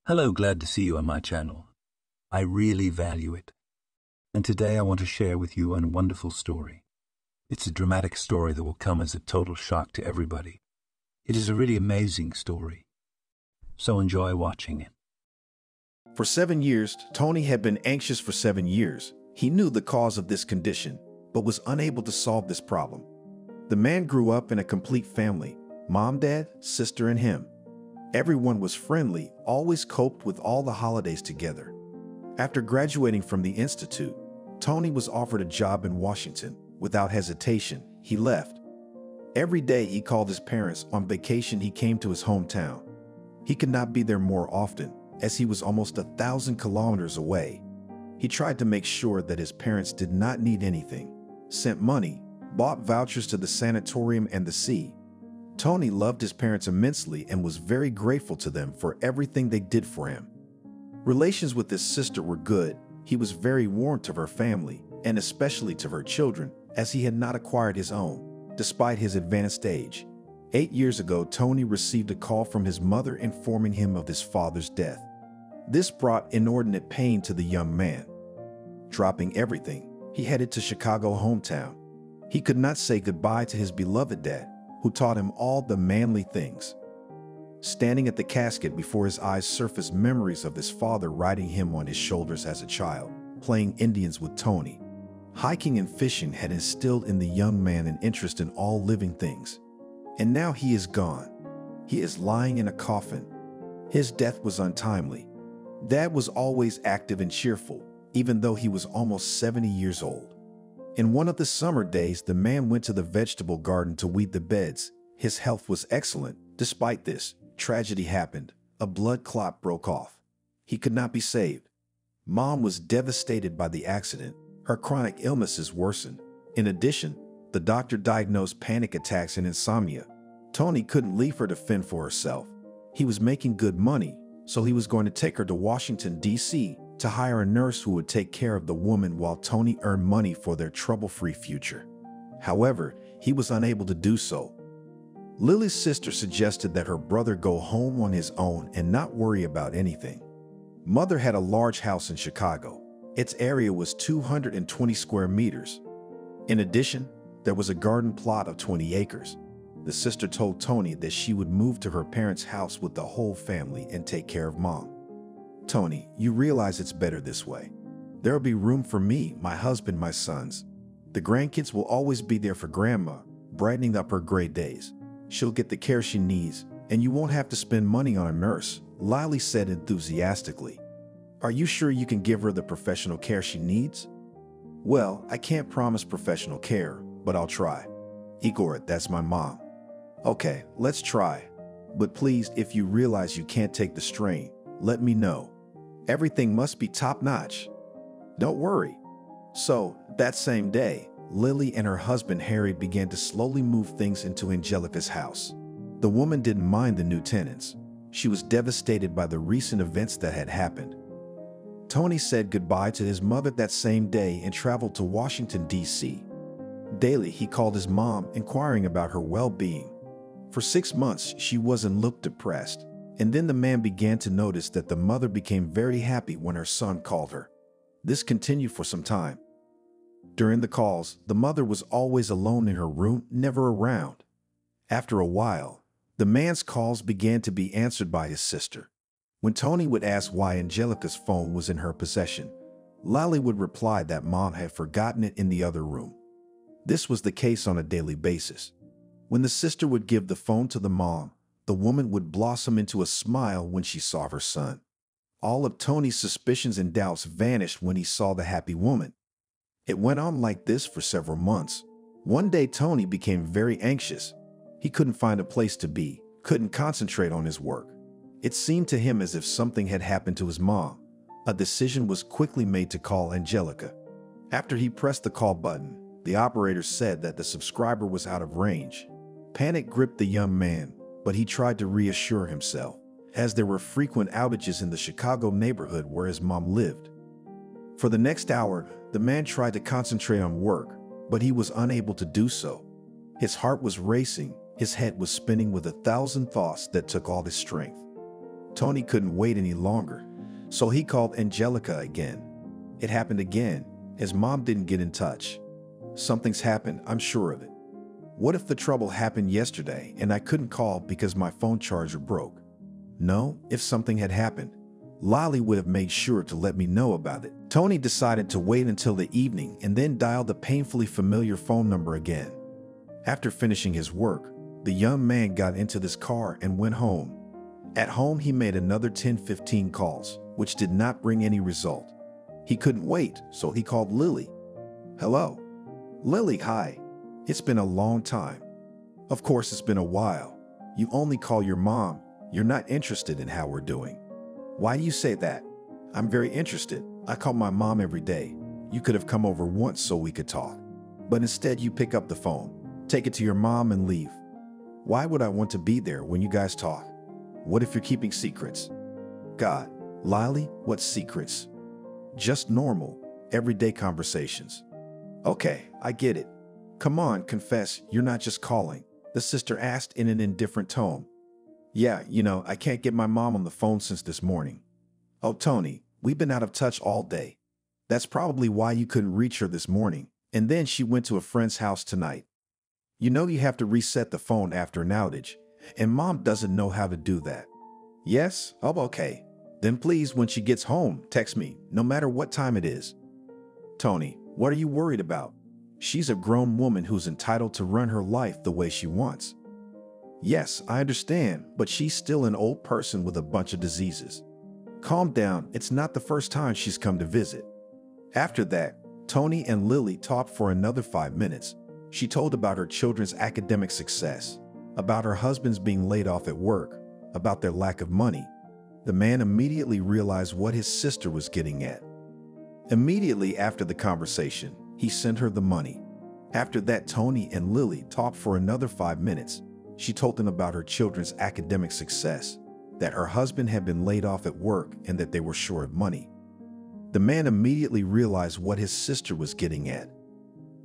Hello, glad to see you on my channel. I really value it. And today I want to share with you a wonderful story. It's a dramatic story that will come as a total shock to everybody. It is a really amazing story. So enjoy watching it. For 7 years, Tony had been anxious for 7 years. He knew the cause of this condition, but was unable to solve this problem. The man grew up in a complete family: mom, dad, sister, and him. Everyone was friendly, always coped with all the holidays together. After graduating from the institute, Tony was offered a job in Washington. Without hesitation, he left. Every day he called his parents. On vacation, he came to his hometown. He could not be there more often, as he was almost 1,000 kilometers away. He tried to make sure that his parents did not need anything, sent money, bought vouchers to the sanatorium and the sea. Tony loved his parents immensely and was very grateful to them for everything they did for him. Relations with his sister were good. He was very warm to her family, and especially to her children, as he had not acquired his own, despite his advanced age. 8 years ago, Tony received a call from his mother informing him of his father's death. This brought inordinate pain to the young man. Dropping everything, he headed to Chicago hometown. He could not say goodbye to his beloved dad, who taught him all the manly things. Standing at the casket, before his eyes surfaced memories of his father riding him on his shoulders as a child, playing Indians with Tony. Hiking and fishing had instilled in the young man an interest in all living things. And now he is gone. He is lying in a coffin. His death was untimely. Dad was always active and cheerful, even though he was almost 70 years old. In one of the summer days, the man went to the vegetable garden to weed the beds. His health was excellent. Despite this, tragedy happened. A blood clot broke off. He could not be saved. Mom was devastated by the accident. Her chronic illnesses worsened. In addition, the doctor diagnosed panic attacks and insomnia. Tony couldn't leave her to fend for herself. He was making good money, so he was going to take her to Washington, D.C., to hire a nurse who would take care of the woman while Tony earned money for their trouble-free future. However, he was unable to do so. Lily's sister suggested that her brother go home on his own and not worry about anything. Mother had a large house in Chicago. Its area was 220 square meters. In addition, there was a garden plot of 20 acres. The sister told Tony that she would move to her parents' house with the whole family and take care of Mom. "Tony, you realize it's better this way. There'll be room for me, my husband, my sons. The grandkids will always be there for Grandma, brightening up her gray days. She'll get the care she needs, and you won't have to spend money on a nurse," Lily said enthusiastically. "Are you sure you can give her the professional care she needs?" "Well, I can't promise professional care, but I'll try." "Igor, that's my mom." "Okay, let's try. But please, if you realize you can't take the strain, let me know. Everything must be top-notch." "Don't worry." So, that same day, Lily and her husband Harry began to slowly move things into Angelica's house. The woman didn't mind the new tenants. She was devastated by the recent events that had happened. Tony said goodbye to his mother that same day and traveled to Washington, D.C. Daily, he called his mom, inquiring about her well-being. For 6 months, she wasn't looked depressed. And then the man began to notice that the mother became very happy when her son called her. This continued for some time. During the calls, the mother was always alone in her room, never around. After a while, the man's calls began to be answered by his sister. When Tony would ask why Angelica's phone was in her possession, Lily would reply that Mom had forgotten it in the other room. This was the case on a daily basis. When the sister would give the phone to the mom, the woman would blossom into a smile when she saw her son. All of Tony's suspicions and doubts vanished when he saw the happy woman. It went on like this for several months. One day, Tony became very anxious. He couldn't find a place to be, couldn't concentrate on his work. It seemed to him as if something had happened to his mom. A decision was quickly made to call Angelica. After he pressed the call button, the operator said that the subscriber was out of range. Panic gripped the young man, but he tried to reassure himself, as there were frequent outages in the Chicago neighborhood where his mom lived. For the next hour, the man tried to concentrate on work, but he was unable to do so. His heart was racing, his head was spinning with 1,000 thoughts that took all his strength. Tony couldn't wait any longer, so he called Angelica again. It happened again. His mom didn't get in touch. Something's happened, I'm sure of it. What if the trouble happened yesterday and I couldn't call because my phone charger broke? No, if something had happened, Lolly would have made sure to let me know about it. Tony decided to wait until the evening and then dialed the painfully familiar phone number again. After finishing his work, the young man got into this car and went home. At home, he made another 10-15 calls, which did not bring any result. He couldn't wait, so he called Lily. Hello? Lily, hi. It's been a long time. Of course, it's been a while. You only call your mom. You're not interested in how we're doing. Why do you say that? I'm very interested. I call my mom every day. You could have come over once so we could talk. But instead, you pick up the phone, take it to your mom, and leave. Why would I want to be there when you guys talk? What if you're keeping secrets? God, Lily, what secrets? Just normal, everyday conversations. Okay, I get it. Come on, confess, you're not just calling, the sister asked in an indifferent tone. Yeah, I can't get my mom on the phone since this morning. Oh, Tony, we've been out of touch all day. That's probably why you couldn't reach her this morning, and then she went to a friend's house tonight. You have to reset the phone after an outage, and mom doesn't know how to do that. Yes? Oh, okay. Then please, when she gets home, text me, no matter what time it is. Tony, what are you worried about? She's a grown woman who's entitled to run her life the way she wants. Yes, I understand, but she's still an old person with a bunch of diseases. Calm down, it's not the first time she's come to visit. After that, Tony and Lily talked for another 5 minutes. She told about her children's academic success, about her husband's being laid off at work, about their lack of money. The man immediately realized what his sister was getting at. Immediately after the conversation, he sent her the money. After that, Tony and Lily talked for another 5 minutes. She told them about her children's academic success, that her husband had been laid off at work and that they were short of money. The man immediately realized what his sister was getting at.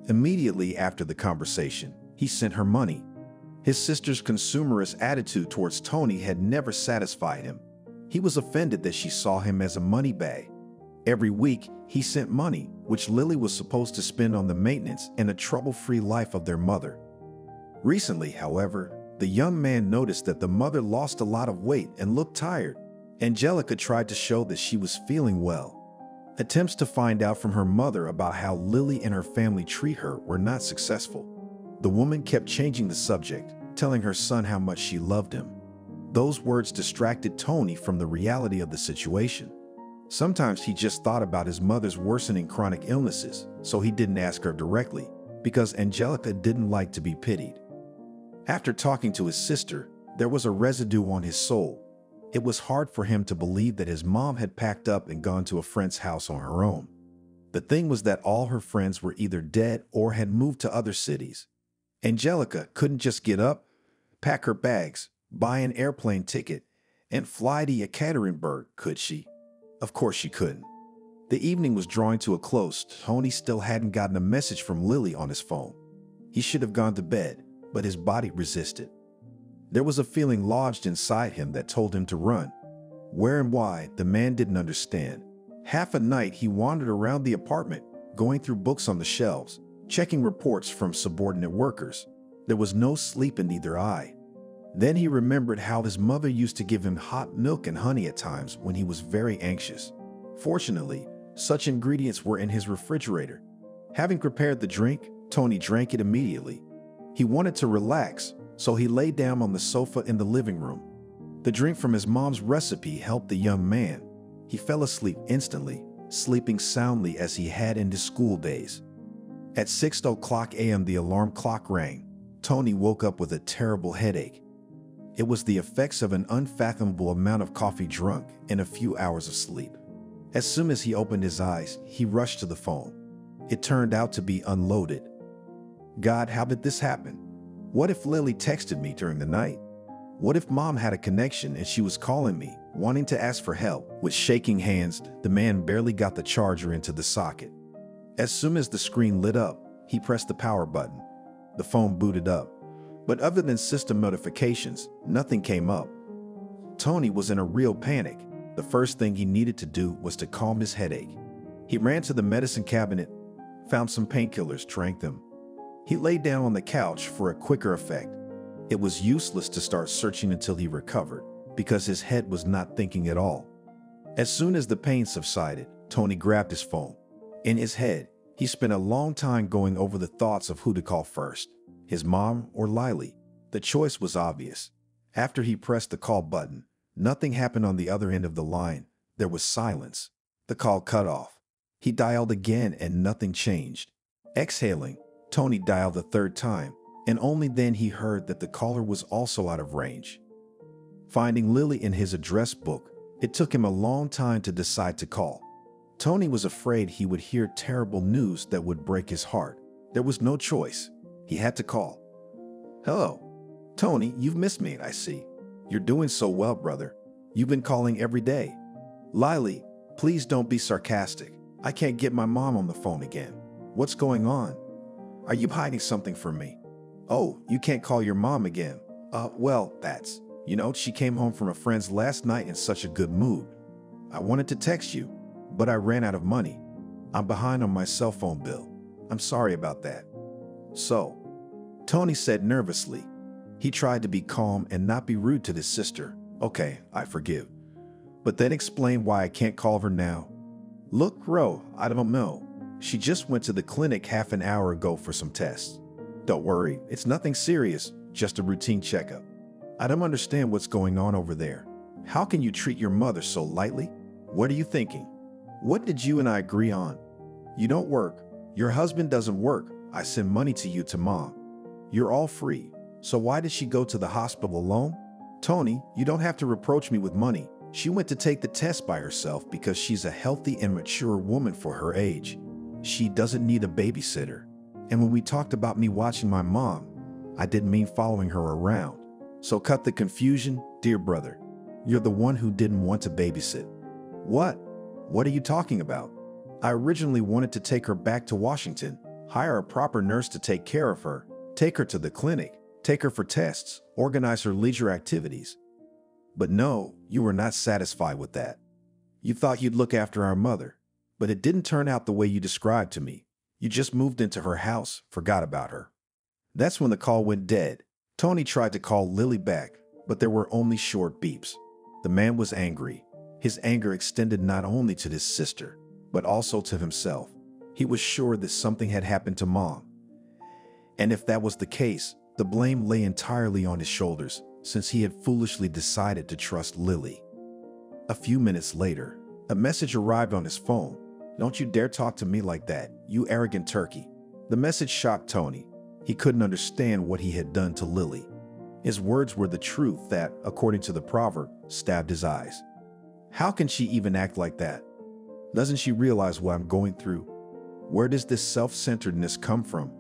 Immediately after the conversation, he sent her money. His sister's consumerist attitude towards Tony had never satisfied him. He was offended that she saw him as a money bag. Every week, he sent money, which Lily was supposed to spend on the maintenance and a trouble-free life of their mother. Recently, however, the young man noticed that the mother lost a lot of weight and looked tired. Angelica tried to show that she was feeling well. Attempts to find out from her mother about how Lily and her family treat her were not successful. The woman kept changing the subject, telling her son how much she loved him. Those words distracted Tony from the reality of the situation. Sometimes he just thought about his mother's worsening chronic illnesses, so he didn't ask her directly, because Angelica didn't like to be pitied. After talking to his sister, there was a residue on his soul. It was hard for him to believe that his mom had packed up and gone to a friend's house on her own. The thing was that all her friends were either dead or had moved to other cities. Angelica couldn't just get up, pack her bags, buy an airplane ticket, and fly to Yekaterinburg, could she? Of course she couldn't. The evening was drawing to a close. Tony still hadn't gotten a message from Lily on his phone. He should have gone to bed, but his body resisted. There was a feeling lodged inside him that told him to run. Where and why, the man didn't understand. Half a night, he wandered around the apartment, going through books on the shelves, checking reports from subordinate workers. There was no sleep in either eye. Then he remembered how his mother used to give him hot milk and honey at times when he was very anxious. Fortunately, such ingredients were in his refrigerator. Having prepared the drink, Tony drank it immediately. He wanted to relax, so he lay down on the sofa in the living room. The drink from his mom's recipe helped the young man. He fell asleep instantly, sleeping soundly as he had in his school days. At 6:00 a.m. the alarm clock rang. Tony woke up with a terrible headache. It was the effects of an unfathomable amount of coffee drunk and a few hours of sleep. As soon as he opened his eyes, he rushed to the phone. It turned out to be unloaded. God, how did this happen? What if Lily texted me during the night? What if mom had a connection and she was calling me, wanting to ask for help? With shaking hands, the man barely got the charger into the socket. As soon as the screen lit up, he pressed the power button. The phone booted up. But other than system notifications, nothing came up. Tony was in a real panic. The first thing he needed to do was to calm his headache. He ran to the medicine cabinet, found some painkillers, drank them. He lay down on the couch for a quicker effect. It was useless to start searching until he recovered, because his head was not thinking at all. As soon as the pain subsided, Tony grabbed his phone. In his head, he spent a long time going over the thoughts of who to call first, his mom or Lily. The choice was obvious. After he pressed the call button, nothing happened on the other end of the line. There was silence. The call cut off. He dialed again and nothing changed. Exhaling, Tony dialed a third time, and only then he heard that the caller was also out of range. Finding Lily in his address book, it took him a long time to decide to call. Tony was afraid he would hear terrible news that would break his heart. There was no choice. He had to call. "Hello. Tony, you've missed me, I see. You're doing so well, brother. You've been calling every day." "Lily, please don't be sarcastic. I can't get my mom on the phone again. What's going on? Are you hiding something from me?" "Oh, you can't call your mom again." Well, she came home from a friend's last night in such a good mood. I wanted to text you, but I ran out of money. I'm behind on my cell phone bill. I'm sorry about that." "So," Tony said nervously. He tried to be calm and not be rude to his sister. "Okay, I forgive. But then explain why I can't call her now." "Look, Ro, I don't know. She just went to the clinic half an hour ago for some tests. Don't worry, it's nothing serious, just a routine checkup. I don't understand what's going on over there. How can you treat your mother so lightly? What are you thinking? What did you and I agree on? You don't work. Your husband doesn't work. I send money to you to mom. You're all free. So why did she go to the hospital alone? Tony, you don't have to reproach me with money. She went to take the test by herself because she's a healthy and mature woman for her age. She doesn't need a babysitter. And when we talked about me watching my mom, I didn't mean following her around. So cut the confusion, dear brother. You're the one who didn't want to babysit." "What? What are you talking about? I originally wanted to take her back to Washington, hire a proper nurse to take care of her, take her to the clinic, take her for tests, organize her leisure activities. But no, you were not satisfied with that. You thought you'd look after our mother, but it didn't turn out the way you described to me. You just moved into her house, forgot about her." That's when the call went dead. Tony tried to call Lily back, but there were only short beeps. The man was angry. His anger extended not only to his sister, but also to himself. He was sure that something had happened to mom. And if that was the case, the blame lay entirely on his shoulders, since he had foolishly decided to trust Lily. A few minutes later, a message arrived on his phone. "Don't you dare talk to me like that, you arrogant turkey." The message shocked Tony. He couldn't understand what he had done to Lily. His words were the truth that, according to the proverb, stabbed his eyes. How can she even act like that? Doesn't she realize what I'm going through? Where does this self-centeredness come from?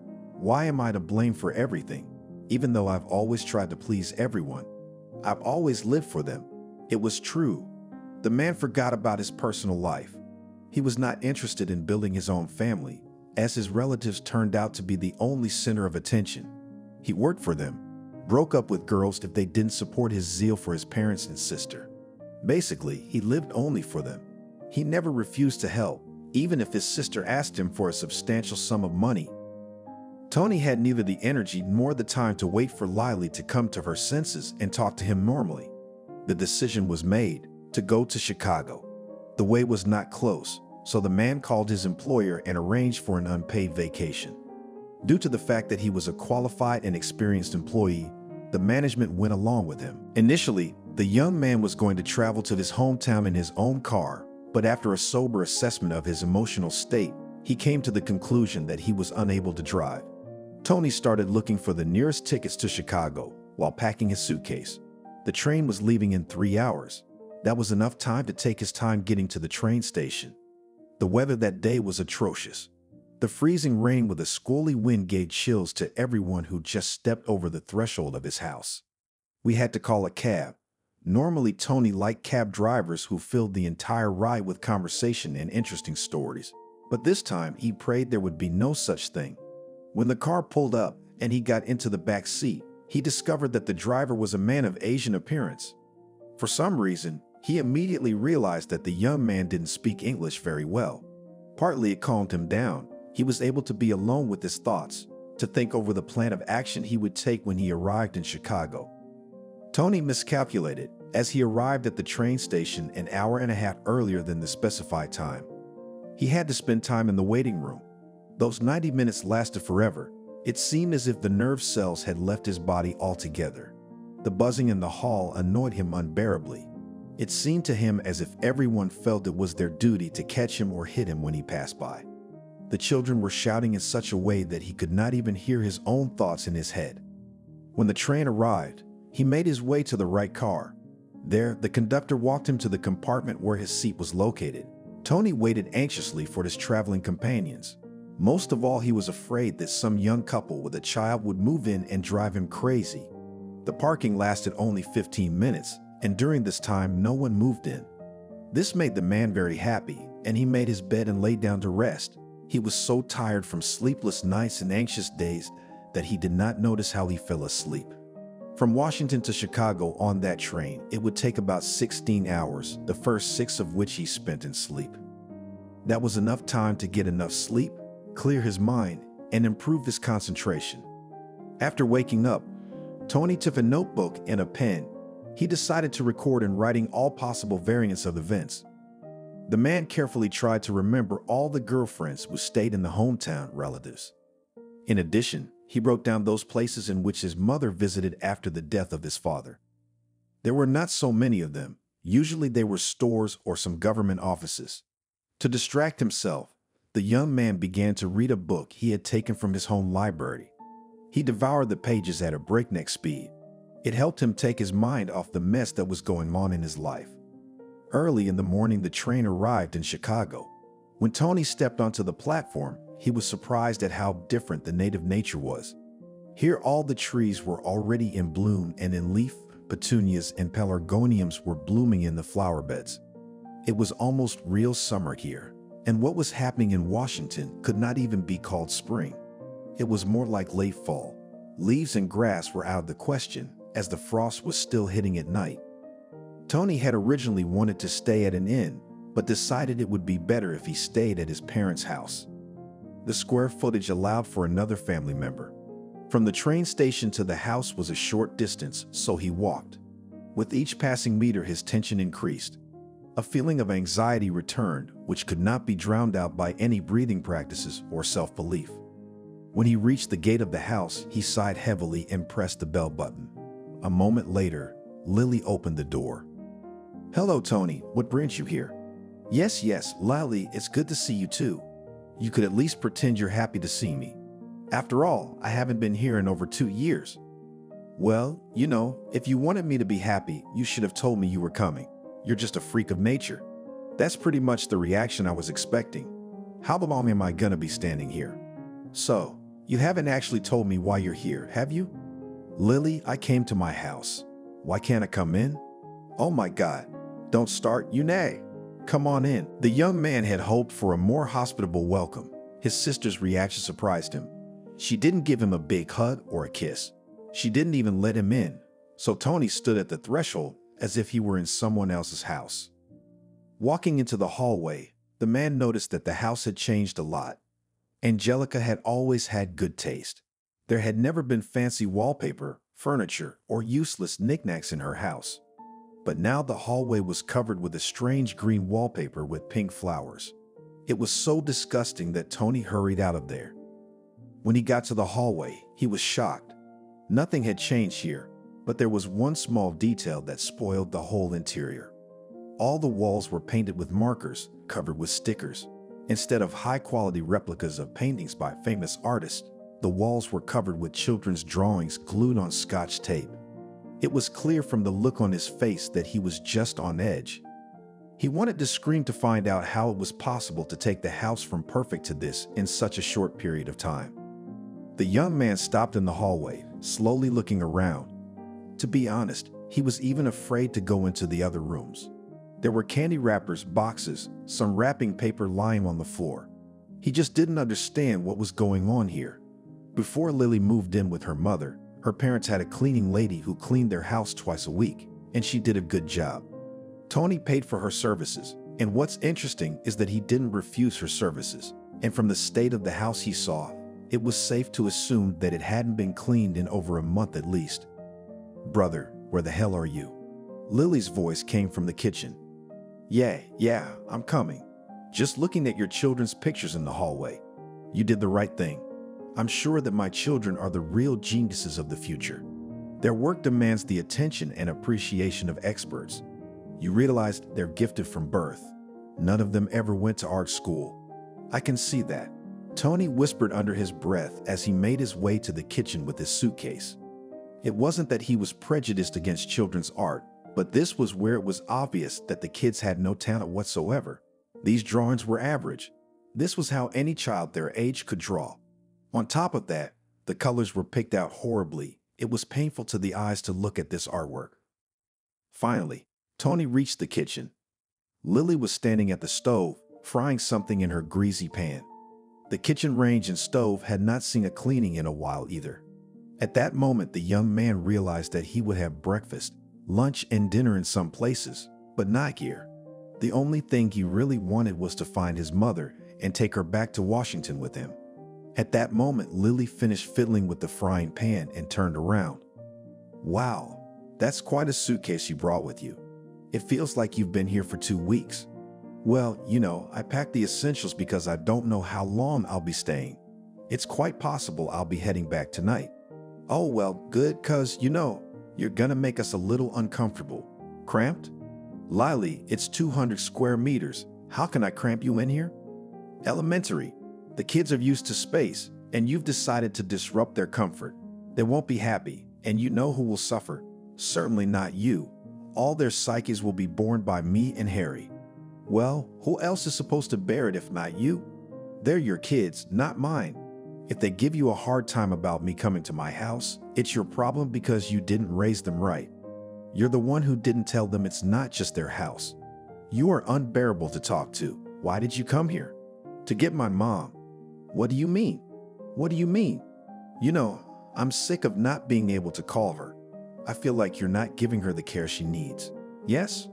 Why am I to blame for everything? Even though I've always tried to please everyone. I've always lived for them. It was true. The man forgot about his personal life. He was not interested in building his own family, as his relatives turned out to be the only center of attention. He worked for them, broke up with girls if they didn't support his zeal for his parents and sister. Basically, he lived only for them. He never refused to help, even if his sister asked him for a substantial sum of money. Tony had neither the energy nor the time to wait for Lily to come to her senses and talk to him normally. The decision was made to go to Chicago. The way was not close, so the man called his employer and arranged for an unpaid vacation. Due to the fact that he was a qualified and experienced employee, the management went along with him. Initially, the young man was going to travel to his hometown in his own car, but after a sober assessment of his emotional state, he came to the conclusion that he was unable to drive. Tony started looking for the nearest tickets to Chicago while packing his suitcase. The train was leaving in 3 hours. That was enough time to take his time getting to the train station. The weather that day was atrocious. The freezing rain with a squally wind gave chills to everyone who just stepped over the threshold of his house. We had to call a cab. Normally, Tony liked cab drivers who filled the entire ride with conversation and interesting stories. But this time, he prayed there would be no such thing. When the car pulled up and he got into the back seat, he discovered that the driver was a man of Asian appearance. For some reason, he immediately realized that the young man didn't speak English very well. Partly it calmed him down. He was able to be alone with his thoughts, to think over the plan of action he would take when he arrived in Chicago. Tony miscalculated as he arrived at the train station an hour and a half earlier than the specified time. He had to spend time in the waiting room. Those 90 minutes lasted forever. It seemed as if the nerve cells had left his body altogether. The buzzing in the hall annoyed him unbearably. It seemed to him as if everyone felt it was their duty to catch him or hit him when he passed by. The children were shouting in such a way that he could not even hear his own thoughts in his head. When the train arrived, he made his way to the right car. There, the conductor walked him to the compartment where his seat was located. Tony waited anxiously for his traveling companions. Most of all, he was afraid that some young couple with a child would move in and drive him crazy. The parking lasted only 15 minutes, and during this time, no one moved in. This made the man very happy, and he made his bed and lay down to rest. He was so tired from sleepless nights and anxious days that he did not notice how he fell asleep. From Washington to Chicago on that train, it would take about 16 hours, the first 6 of which he spent in sleep. That was enough time to get enough sleep, clear his mind, and improve his concentration. After waking up, Tony took a notebook and a pen. He decided to record in writing all possible variants of events. The man carefully tried to remember all the girlfriends who stayed in the hometown relatives. In addition, he wrote down those places in which his mother visited after the death of his father. There were not so many of them. Usually they were stores or some government offices. To distract himself, the young man began to read a book he had taken from his home library. He devoured the pages at a breakneck speed. It helped him take his mind off the mess that was going on in his life. Early in the morning, the train arrived in Chicago. When Tony stepped onto the platform, he was surprised at how different the native nature was. Here, all the trees were already in bloom, and in leaf, petunias and pelargoniums were blooming in the flower beds. It was almost real summer here, and what was happening in Washington could not even be called spring. It was more like late fall. Leaves and grass were out of the question, as the frost was still hitting at night. Tony had originally wanted to stay at an inn, but decided it would be better if he stayed at his parents' house. The square footage allowed for another family member. From the train station to the house was a short distance, so he walked. With each passing meter, his tension increased. A feeling of anxiety returned, which could not be drowned out by any breathing practices or self-belief. When he reached the gate of the house, he sighed heavily and pressed the bell button. A moment later, Lily opened the door. "Hello, Tony. What brings you here?" Yes, Lily, it's good to see you too. You could at least pretend you're happy to see me. After all, I haven't been here in over 2 years. Well, if you wanted me to be happy, you should have told me you were coming. You're just a freak of nature. That's pretty much the reaction I was expecting. How long am I gonna be standing here? So, you haven't actually told me why you're here, have you? Lily, I came to my house. Why can't I come in? Oh my God. Don't start, you nay. Come on in. The young man had hoped for a more hospitable welcome. His sister's reaction surprised him. She didn't give him a big hug or a kiss. She didn't even let him in. So Tony stood at the threshold as if he were in someone else's house. Walking into the hallway, the man noticed that the house had changed a lot. Angelica had always had good taste. There had never been fancy wallpaper, furniture, or useless knickknacks in her house. But now the hallway was covered with a strange green wallpaper with pink flowers. It was so disgusting that Tony hurried out of there. When he got to the hallway, he was shocked. Nothing had changed here, but there was one small detail that spoiled the whole interior. All the walls were painted with markers, covered with stickers. Instead of high-quality replicas of paintings by famous artists, the walls were covered with children's drawings glued on Scotch tape. It was clear from the look on his face that he was just on edge. He wanted to scream to find out how it was possible to take the house from perfect to this in such a short period of time. The young man stopped in the hallway, slowly looking around. To be honest, he was even afraid to go into the other rooms. There were candy wrappers, boxes, some wrapping paper lying on the floor. He just didn't understand what was going on here. Before Lily moved in with her mother, her parents had a cleaning lady who cleaned their house twice a week. and she did a good job. Tony paid for her services, and what's interesting is that he didn't refuse her services. And from the state of the house he saw, it was safe to assume that it hadn't been cleaned in over a month at least. "Brother, where the hell are you?" Lily's voice came from the kitchen. Yeah, I'm coming. Just looking at your children's pictures in the hallway. You did the right thing. I'm sure that my children are the real geniuses of the future. Their work demands the attention and appreciation of experts. You realized they're gifted from birth. None of them ever went to art school. I can see that. Tony whispered under his breath as he made his way to the kitchen with his suitcase. It wasn't that he was prejudiced against children's art, but this was where it was obvious that the kids had no talent whatsoever. These drawings were average. This was how any child their age could draw. On top of that, the colors were picked out horribly. It was painful to the eyes to look at this artwork. Finally, Tony reached the kitchen. Lily was standing at the stove, frying something in her greasy pan. The kitchen range and stove had not seen a cleaning in a while either. At that moment, the young man realized that he would have breakfast, lunch, and dinner in some places, but not here. The only thing he really wanted was to find his mother and take her back to Washington with him. At that moment, Lily finished fiddling with the frying pan and turned around. "Wow, that's quite a suitcase you brought with you. It feels like you've been here for 2 weeks. Well, I packed the essentials because I don't know how long I'll be staying. It's quite possible I'll be heading back tonight." "Oh, well, good, 'cause you're gonna make us a little uncomfortable. Cramped?" "Lily, it's 200 square meters. How can I cramp you in here?" "Elementary. The kids are used to space, and you've decided to disrupt their comfort. They won't be happy, and you know who will suffer. Certainly not you. All their psyches will be borne by me and Harry." "Well, who else is supposed to bear it if not you? They're your kids, not mine. If they give you a hard time about me coming to my house, it's your problem because you didn't raise them right. You're the one who didn't tell them it's not just their house. You are unbearable to talk to. Why did you come here?" "To get my mom." "What do you mean?" "What do you mean?" I'm sick of not being able to call her. I feel like you're not giving her the care she needs." "Yes?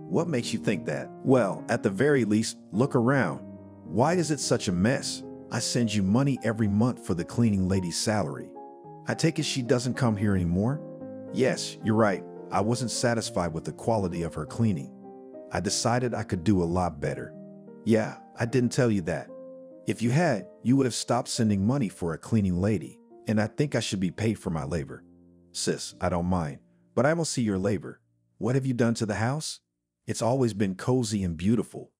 What makes you think that?" "Well, at the very least, look around. Why is it such a mess? I send you money every month for the cleaning lady's salary. I take it she doesn't come here anymore?" "Yes, you're right. I wasn't satisfied with the quality of her cleaning. I decided I could do a lot better." "Yeah, I didn't tell you that. If you had, you would have stopped sending money for a cleaning lady, and I think I should be paid for my labor." "Sis, I don't mind, but I will see your labor. What have you done to the house? It's always been cozy and beautiful.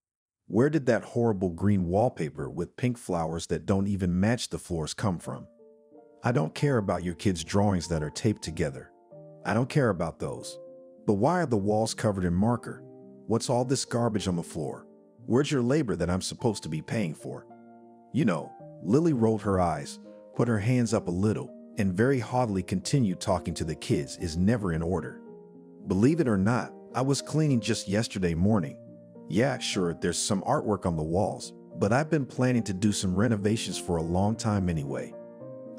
Where did that horrible green wallpaper with pink flowers that don't even match the floors come from? I don't care about your kids' drawings that are taped together. I don't care about those. But why are the walls covered in marker? What's all this garbage on the floor? Where's your labor that I'm supposed to be paying for?" Lily rolled her eyes, put her hands up a little, and very haughtily continued talking to the kids is never in order. "Believe it or not, I was cleaning just yesterday morning. Yeah, sure, there's some artwork on the walls, but I've been planning to do some renovations for a long time anyway.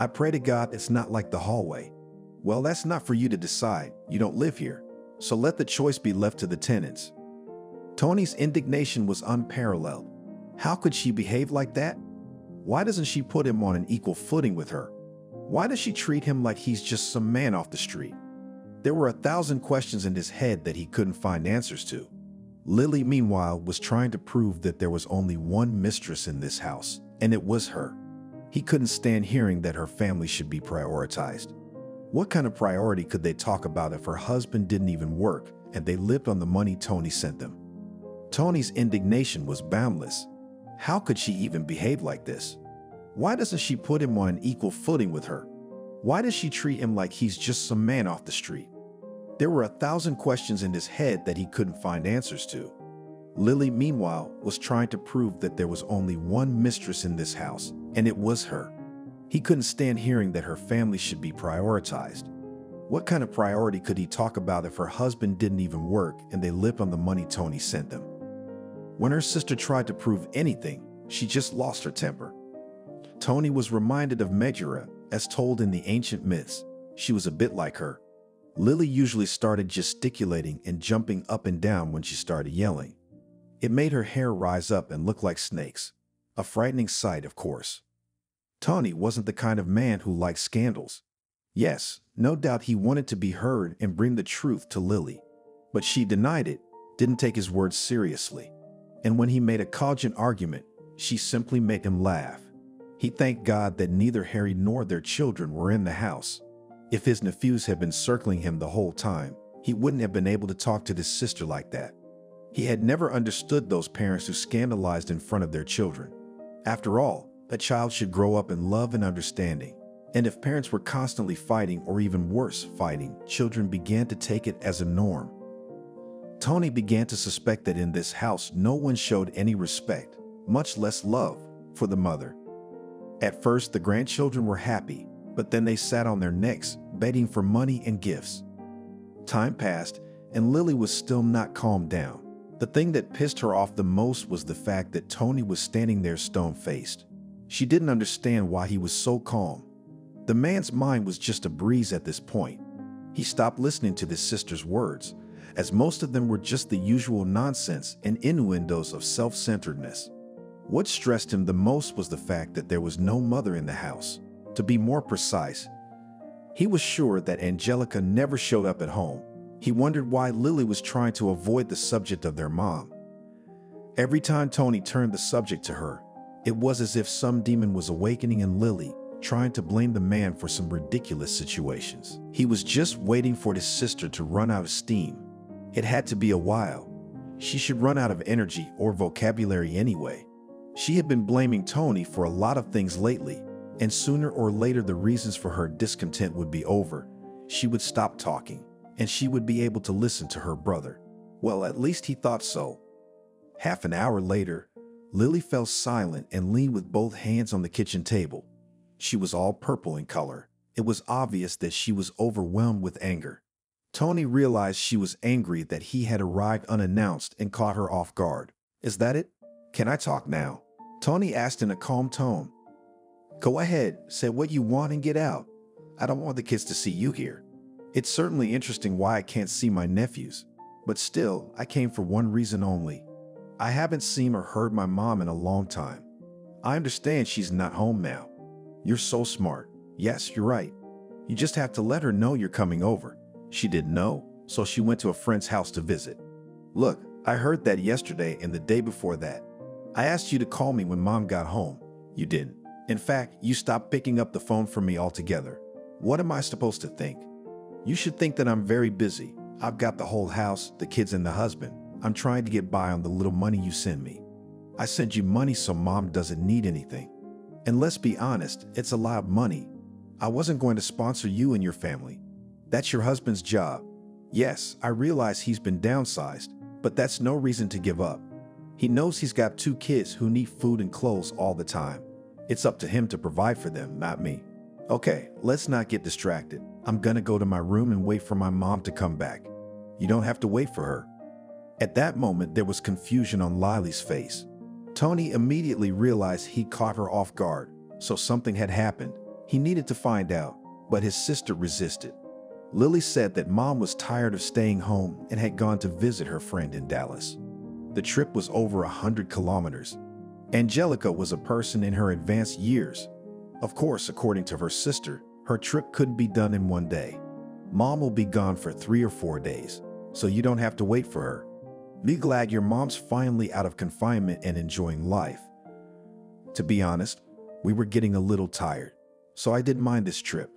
I pray to God it's not like the hallway." "Well, that's not for you to decide. You don't live here. So let the choice be left to the tenants." Tony's indignation was unparalleled. How could she behave like that? Why doesn't she put him on an equal footing with her? Why does she treat him like he's just some man off the street? There were 1,000 questions in his head that he couldn't find answers to. Lily, meanwhile, was trying to prove that there was only one mistress in this house, and it was her. He couldn't stand hearing that her family should be prioritized. What kind of priority could they talk about if her husband didn't even work and they lived on the money Tony sent them? Tony's indignation was boundless. How could she even behave like this? Why doesn't she put him on an equal footing with her? Why does she treat him like he's just some man off the street? There were 1,000 questions in his head that he couldn't find answers to. Lily, meanwhile, was trying to prove that there was only one mistress in this house, and it was her. He couldn't stand hearing that her family should be prioritized. What kind of priority could he talk about if her husband didn't even work and they lived on the money Tony sent them? When her sister tried to prove anything, she just lost her temper. Tony was reminded of Megara, as told in the ancient myths. She was a bit like her. Lily usually started gesticulating and jumping up and down when she started yelling. It made her hair rise up and look like snakes. A frightening sight, of course. Tony wasn't the kind of man who liked scandals. Yes, no doubt he wanted to be heard and bring the truth to Lily. But she denied it, didn't take his words seriously. And when he made a cogent argument, she simply made him laugh. He thanked God that neither Harry nor their children were in the house. If his nephews had been circling him the whole time, he wouldn't have been able to talk to his sister like that. He had never understood those parents who scandalized in front of their children. After all, a child should grow up in love and understanding. And if parents were constantly fighting, or even worse, fighting, children began to take it as a norm. Tony began to suspect that in this house no one showed any respect, much less love, for the mother. At first, the grandchildren were happy, but then they sat on their necks, begging for money and gifts. Time passed, and Lily was still not calmed down. The thing that pissed her off the most was the fact that Tony was standing there stone-faced. She didn't understand why he was so calm. The man's mind was just a breeze at this point. He stopped listening to his sister's words, as most of them were just the usual nonsense and innuendos of self-centeredness. What stressed him the most was the fact that there was no mother in the house. To be more precise, he was sure that Angelica never showed up at home. He wondered why Lily was trying to avoid the subject of their mom. Every time Tony turned the subject to her, it was as if some demon was awakening in Lily, trying to blame the man for some ridiculous situations. He was just waiting for his sister to run out of steam. It had to be a while. She should run out of energy or vocabulary anyway. She had been blaming Tony for a lot of things lately, and sooner or later the reasons for her discontent would be over. She would stop talking, and she would be able to listen to her brother. Well, at least he thought so. Half an hour later, Lily fell silent and leaned with both hands on the kitchen table. She was all purple in color. It was obvious that she was overwhelmed with anger. Tony realized she was angry that he had arrived unannounced and caught her off guard. "Is that it? Can I talk now?" Tony asked in a calm tone. "Go ahead, say what you want and get out. I don't want the kids to see you here. It's certainly interesting why I can't see my nephews, but still, I came for one reason only. I haven't seen or heard my mom in a long time. I understand she's not home now. You're so smart. Yes, you're right. You just have to let her know you're coming over. She didn't know, so she went to a friend's house to visit. Look, I heard that yesterday and the day before that. I asked you to call me when Mom got home. You didn't. In fact, you stopped picking up the phone from me altogether. What am I supposed to think? You should think that I'm very busy. I've got the whole house, the kids and the husband. I'm trying to get by on the little money you send me. I send you money so Mom doesn't need anything. And let's be honest, it's a lot of money. I wasn't going to sponsor you and your family. That's your husband's job. Yes, I realize he's been downsized, but that's no reason to give up. He knows he's got 2 kids who need food and clothes all the time. It's up to him to provide for them, not me. Okay, let's not get distracted. I'm gonna go to my room and wait for my mom to come back. You don't have to wait for her." At that moment, there was confusion on Lily's face. Tony immediately realized he caught her off guard, so something had happened. He needed to find out, but his sister resisted. Lily said that Mom was tired of staying home and had gone to visit her friend in Dallas. The trip was over 100 kilometers. Angelica was a person in her advanced years. Of course, according to her sister, her trip couldn't be done in one day. Mom will be gone for 3 or 4 days, so you don't have to wait for her. Be glad your mom's finally out of confinement and enjoying life. To be honest, we were getting a little tired, so I didn't mind this trip.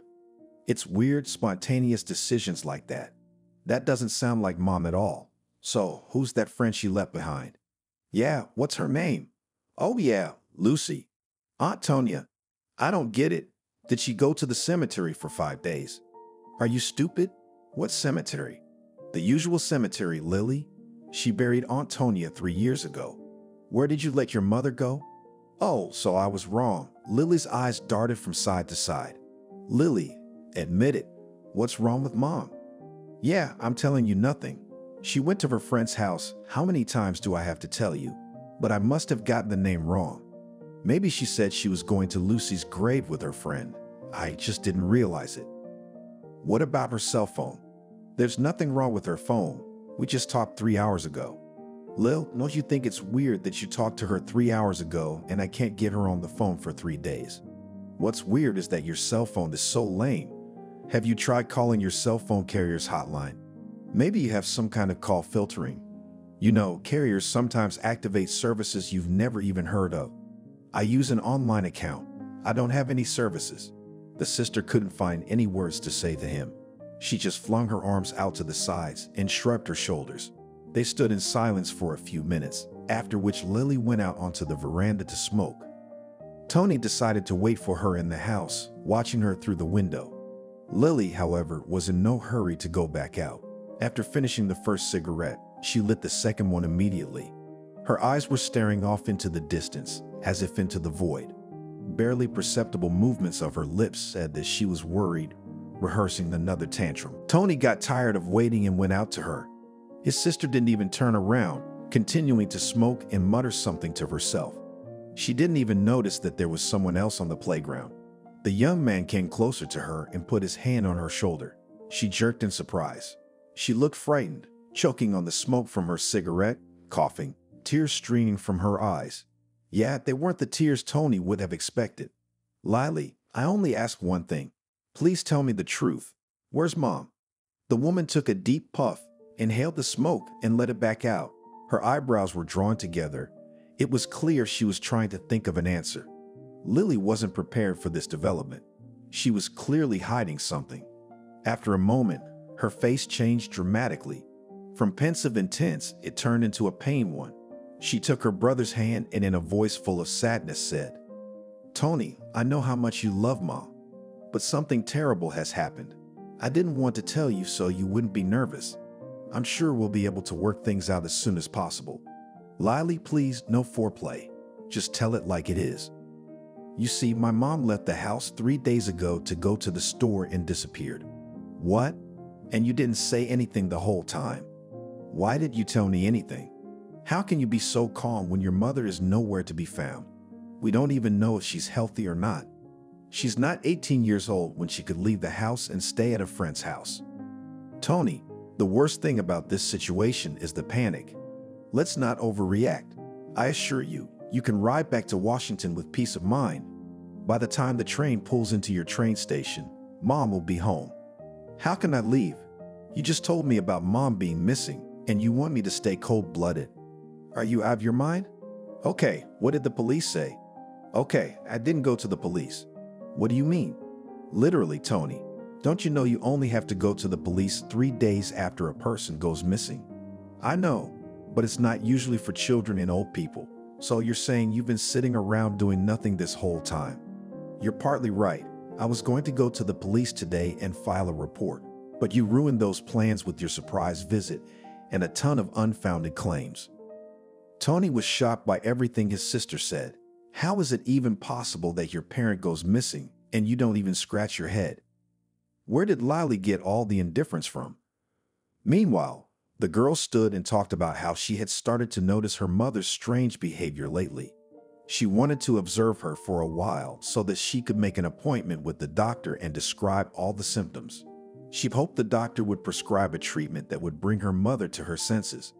It's weird, spontaneous decisions like that. That doesn't sound like Mom at all. So, who's that friend she left behind? Yeah, what's her name? Oh yeah, Lucy. Aunt Tonya. I don't get it. Did she go to the cemetery for 5 days? Are you stupid? What cemetery? The usual cemetery, Lily. She buried Aunt Tonya 3 years ago. Where did you let your mother go? Oh, so I was wrong. Lily's eyes darted from side to side. Lily, admit it. What's wrong with Mom? Yeah, I'm telling you nothing. She went to her friend's house. How many times do I have to tell you? But I must have gotten the name wrong. Maybe she said she was going to Lucy's grave with her friend. I just didn't realize it. What about her cell phone? There's nothing wrong with her phone. We just talked 3 hours ago. Lil, don't you think it's weird that you talked to her 3 hours ago and I can't get her on the phone for 3 days? What's weird is that your cell phone is so lame. Have you tried calling your cell phone carrier's hotline? Maybe you have some kind of call filtering. You know, carriers sometimes activate services you've never even heard of. I use an online account. I don't have any services. The sister couldn't find any words to say to him. She just flung her arms out to the sides and shrugged her shoulders. They stood in silence for a few minutes, after which Lily went out onto the veranda to smoke. Tony decided to wait for her in the house, watching her through the window. Lily, however, was in no hurry to go back out. After finishing the first cigarette, she lit the second one immediately. Her eyes were staring off into the distance, as if into the void. Barely perceptible movements of her lips said that she was worried, rehearsing another tantrum. Tony got tired of waiting and went out to her. His sister didn't even turn around, continuing to smoke and mutter something to herself. She didn't even notice that there was someone else on the playground. The young man came closer to her and put his hand on her shoulder. She jerked in surprise. She looked frightened, choking on the smoke from her cigarette, coughing, tears streaming from her eyes. Yeah, they weren't the tears Tony would have expected. Lily, I only ask one thing. Please tell me the truth. Where's Mom? The woman took a deep puff, inhaled the smoke, and let it back out. Her eyebrows were drawn together. It was clear she was trying to think of an answer. Lily wasn't prepared for this development. She was clearly hiding something. After a moment, her face changed dramatically. From pensive and tense, it turned into a pained one. She took her brother's hand and in a voice full of sadness said, Tony, I know how much you love Mom, but something terrible has happened. I didn't want to tell you so you wouldn't be nervous. I'm sure we'll be able to work things out as soon as possible. Lily, please, no foreplay. Just tell it like it is. You see, my mom left the house 3 days ago to go to the store and disappeared. What? And you didn't say anything the whole time. Why didn't you tell me anything? How can you be so calm when your mother is nowhere to be found? We don't even know if she's healthy or not. She's not 18 years old when she could leave the house and stay at a friend's house. Tony, the worst thing about this situation is the panic. Let's not overreact. I assure you, you can ride back to Washington with peace of mind. By the time the train pulls into your train station, Mom will be home. How can I leave? You just told me about Mom being missing, and you want me to stay cold-blooded. Are you out of your mind? Okay, what did the police say? Okay, I didn't go to the police. What do you mean? Literally, Tony. Don't you know you only have to go to the police 3 days after a person goes missing? I know, but it's not usually for children and old people. So you're saying you've been sitting around doing nothing this whole time? You're partly right. I was going to go to the police today and file a report, but you ruined those plans with your surprise visit and a ton of unfounded claims. Tony was shocked by everything his sister said. How is it even possible that your parent goes missing and you don't even scratch your head? Where did Lily get all the indifference from? Meanwhile, the girl stood and talked about how she had started to notice her mother's strange behavior lately. She wanted to observe her for a while so that she could make an appointment with the doctor and describe all the symptoms. She hoped the doctor would prescribe a treatment that would bring her mother to her senses.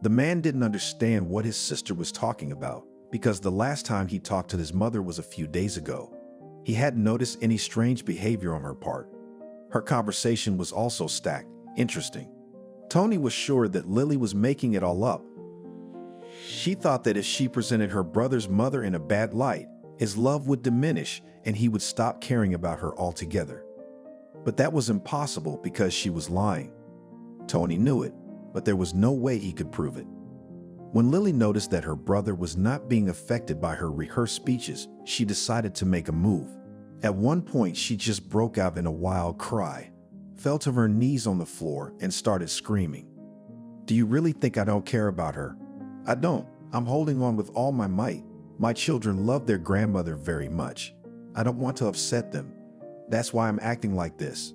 The man didn't understand what his sister was talking about because the last time he talked to his mother was a few days ago. He hadn't noticed any strange behavior on her part. Her conversation was also stacked, interesting. Tony was sure that Lily was making it all up. She thought that if she presented her brother's mother in a bad light, his love would diminish and he would stop caring about her altogether. But that was impossible because she was lying. Tony knew it, but there was no way he could prove it. When Lily noticed that her brother was not being affected by her rehearsed speeches, she decided to make a move. At one point, she just broke out in a wild cry, fell to her knees on the floor, and started screaming. Do you really think I don't care about her? I don't. I'm holding on with all my might. My children love their grandmother very much. I don't want to upset them. That's why I'm acting like this.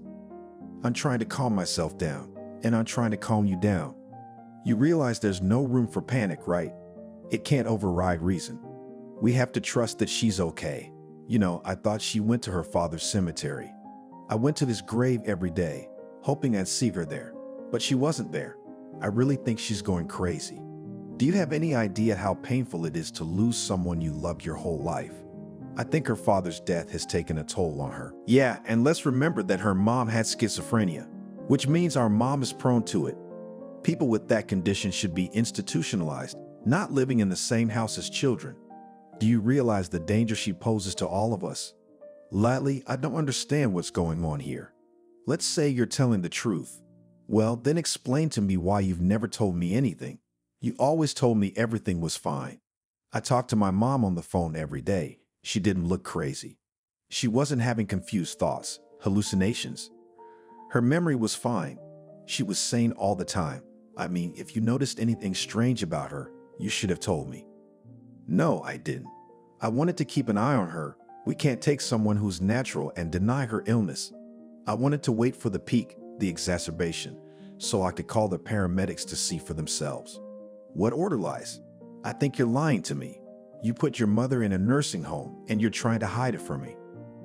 I'm trying to calm myself down, and I'm trying to calm you down. You realize there's no room for panic, right? It can't override reason. We have to trust that she's okay. You know, I thought she went to her father's cemetery. I went to his grave every day. hoping I'd see her there. But she wasn't there. I really think she's going crazy. Do you have any idea how painful it is to lose someone you loved your whole life? I think her father's death has taken a toll on her. Yeah, and let's remember that her mom had schizophrenia, which means our mom is prone to it. People with that condition should be institutionalized, not living in the same house as children. Do you realize the danger she poses to all of us? Lately, I don't understand what's going on here. Let's say you're telling the truth. Well, then explain to me why you've never told me anything. You always told me everything was fine. I talked to my mom on the phone every day. She didn't look crazy. She wasn't having confused thoughts, hallucinations. Her memory was fine. She was sane all the time. I mean, if you noticed anything strange about her, you should have told me. No, I didn't. I wanted to keep an eye on her. We can't take someone who's natural and deny her illness. I wanted to wait for the peak, the exacerbation, so I could call the paramedics to see for themselves. What order lies? I think you're lying to me. You put your mother in a nursing home and you're trying to hide it from me.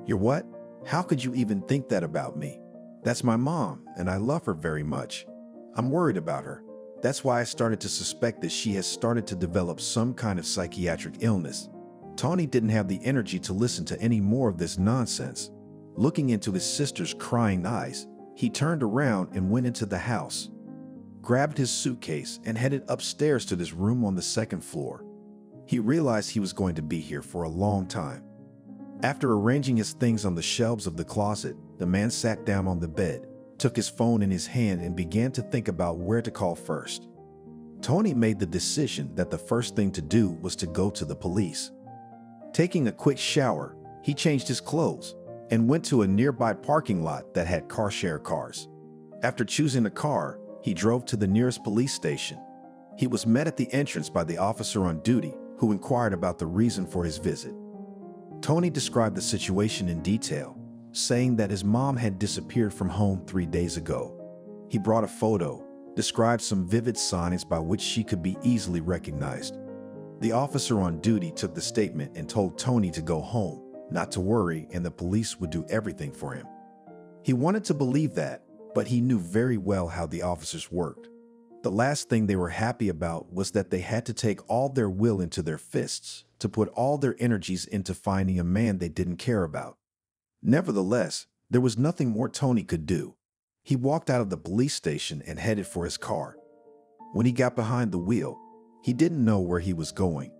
You're what? How could you even think that about me? That's my mom, and I love her very much. I'm worried about her. That's why I started to suspect that she has started to develop some kind of psychiatric illness. Tony didn't have the energy to listen to any more of this nonsense. Looking into his sister's crying eyes, he turned around and went into the house, grabbed his suitcase, and headed upstairs to this room on the second floor. He realized he was going to be here for a long time. After arranging his things on the shelves of the closet, the man sat down on the bed, took his phone in his hand, and began to think about where to call first. Tony made the decision that the first thing to do was to go to the police. Taking a quick shower, he changed his clothes and went to a nearby parking lot that had car-share cars. After choosing a car, he drove to the nearest police station. He was met at the entrance by the officer on duty, who inquired about the reason for his visit. Tony described the situation in detail, saying that his mom had disappeared from home 3 days ago. He brought a photo, described some vivid signs by which she could be easily recognized. The officer on duty took the statement and told Tony to go home, not to worry, and the police would do everything for him. He wanted to believe that, but he knew very well how the officers worked. The last thing they were happy about was that they had to take all their will into their fists to put all their energies into finding a man they didn't care about. Nevertheless, there was nothing more Tony could do. He walked out of the police station and headed for his car. When he got behind the wheel, he didn't know where he was going.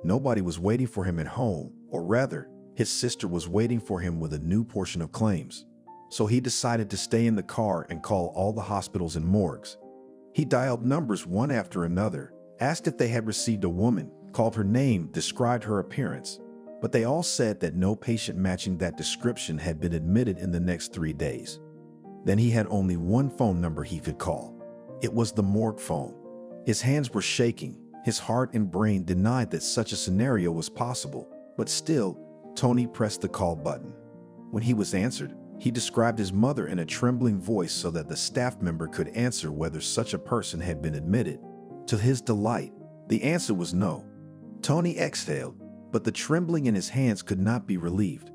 Nobody was waiting for him at home, or rather, his sister was waiting for him with a new portion of claims. So he decided to stay in the car and call all the hospitals and morgues. He dialed numbers one after another, asked if they had received a woman, called her name, described her appearance, but they all said that no patient matching that description had been admitted in the next 3 days. Then he had only one phone number he could call. It was the morgue phone. His hands were shaking. His heart and brain denied that such a scenario was possible, but still, Tony pressed the call button. When he was answered, he described his mother in a trembling voice so that the staff member could answer whether such a person had been admitted. To his delight, the answer was no. Tony exhaled, but the trembling in his hands could not be relieved.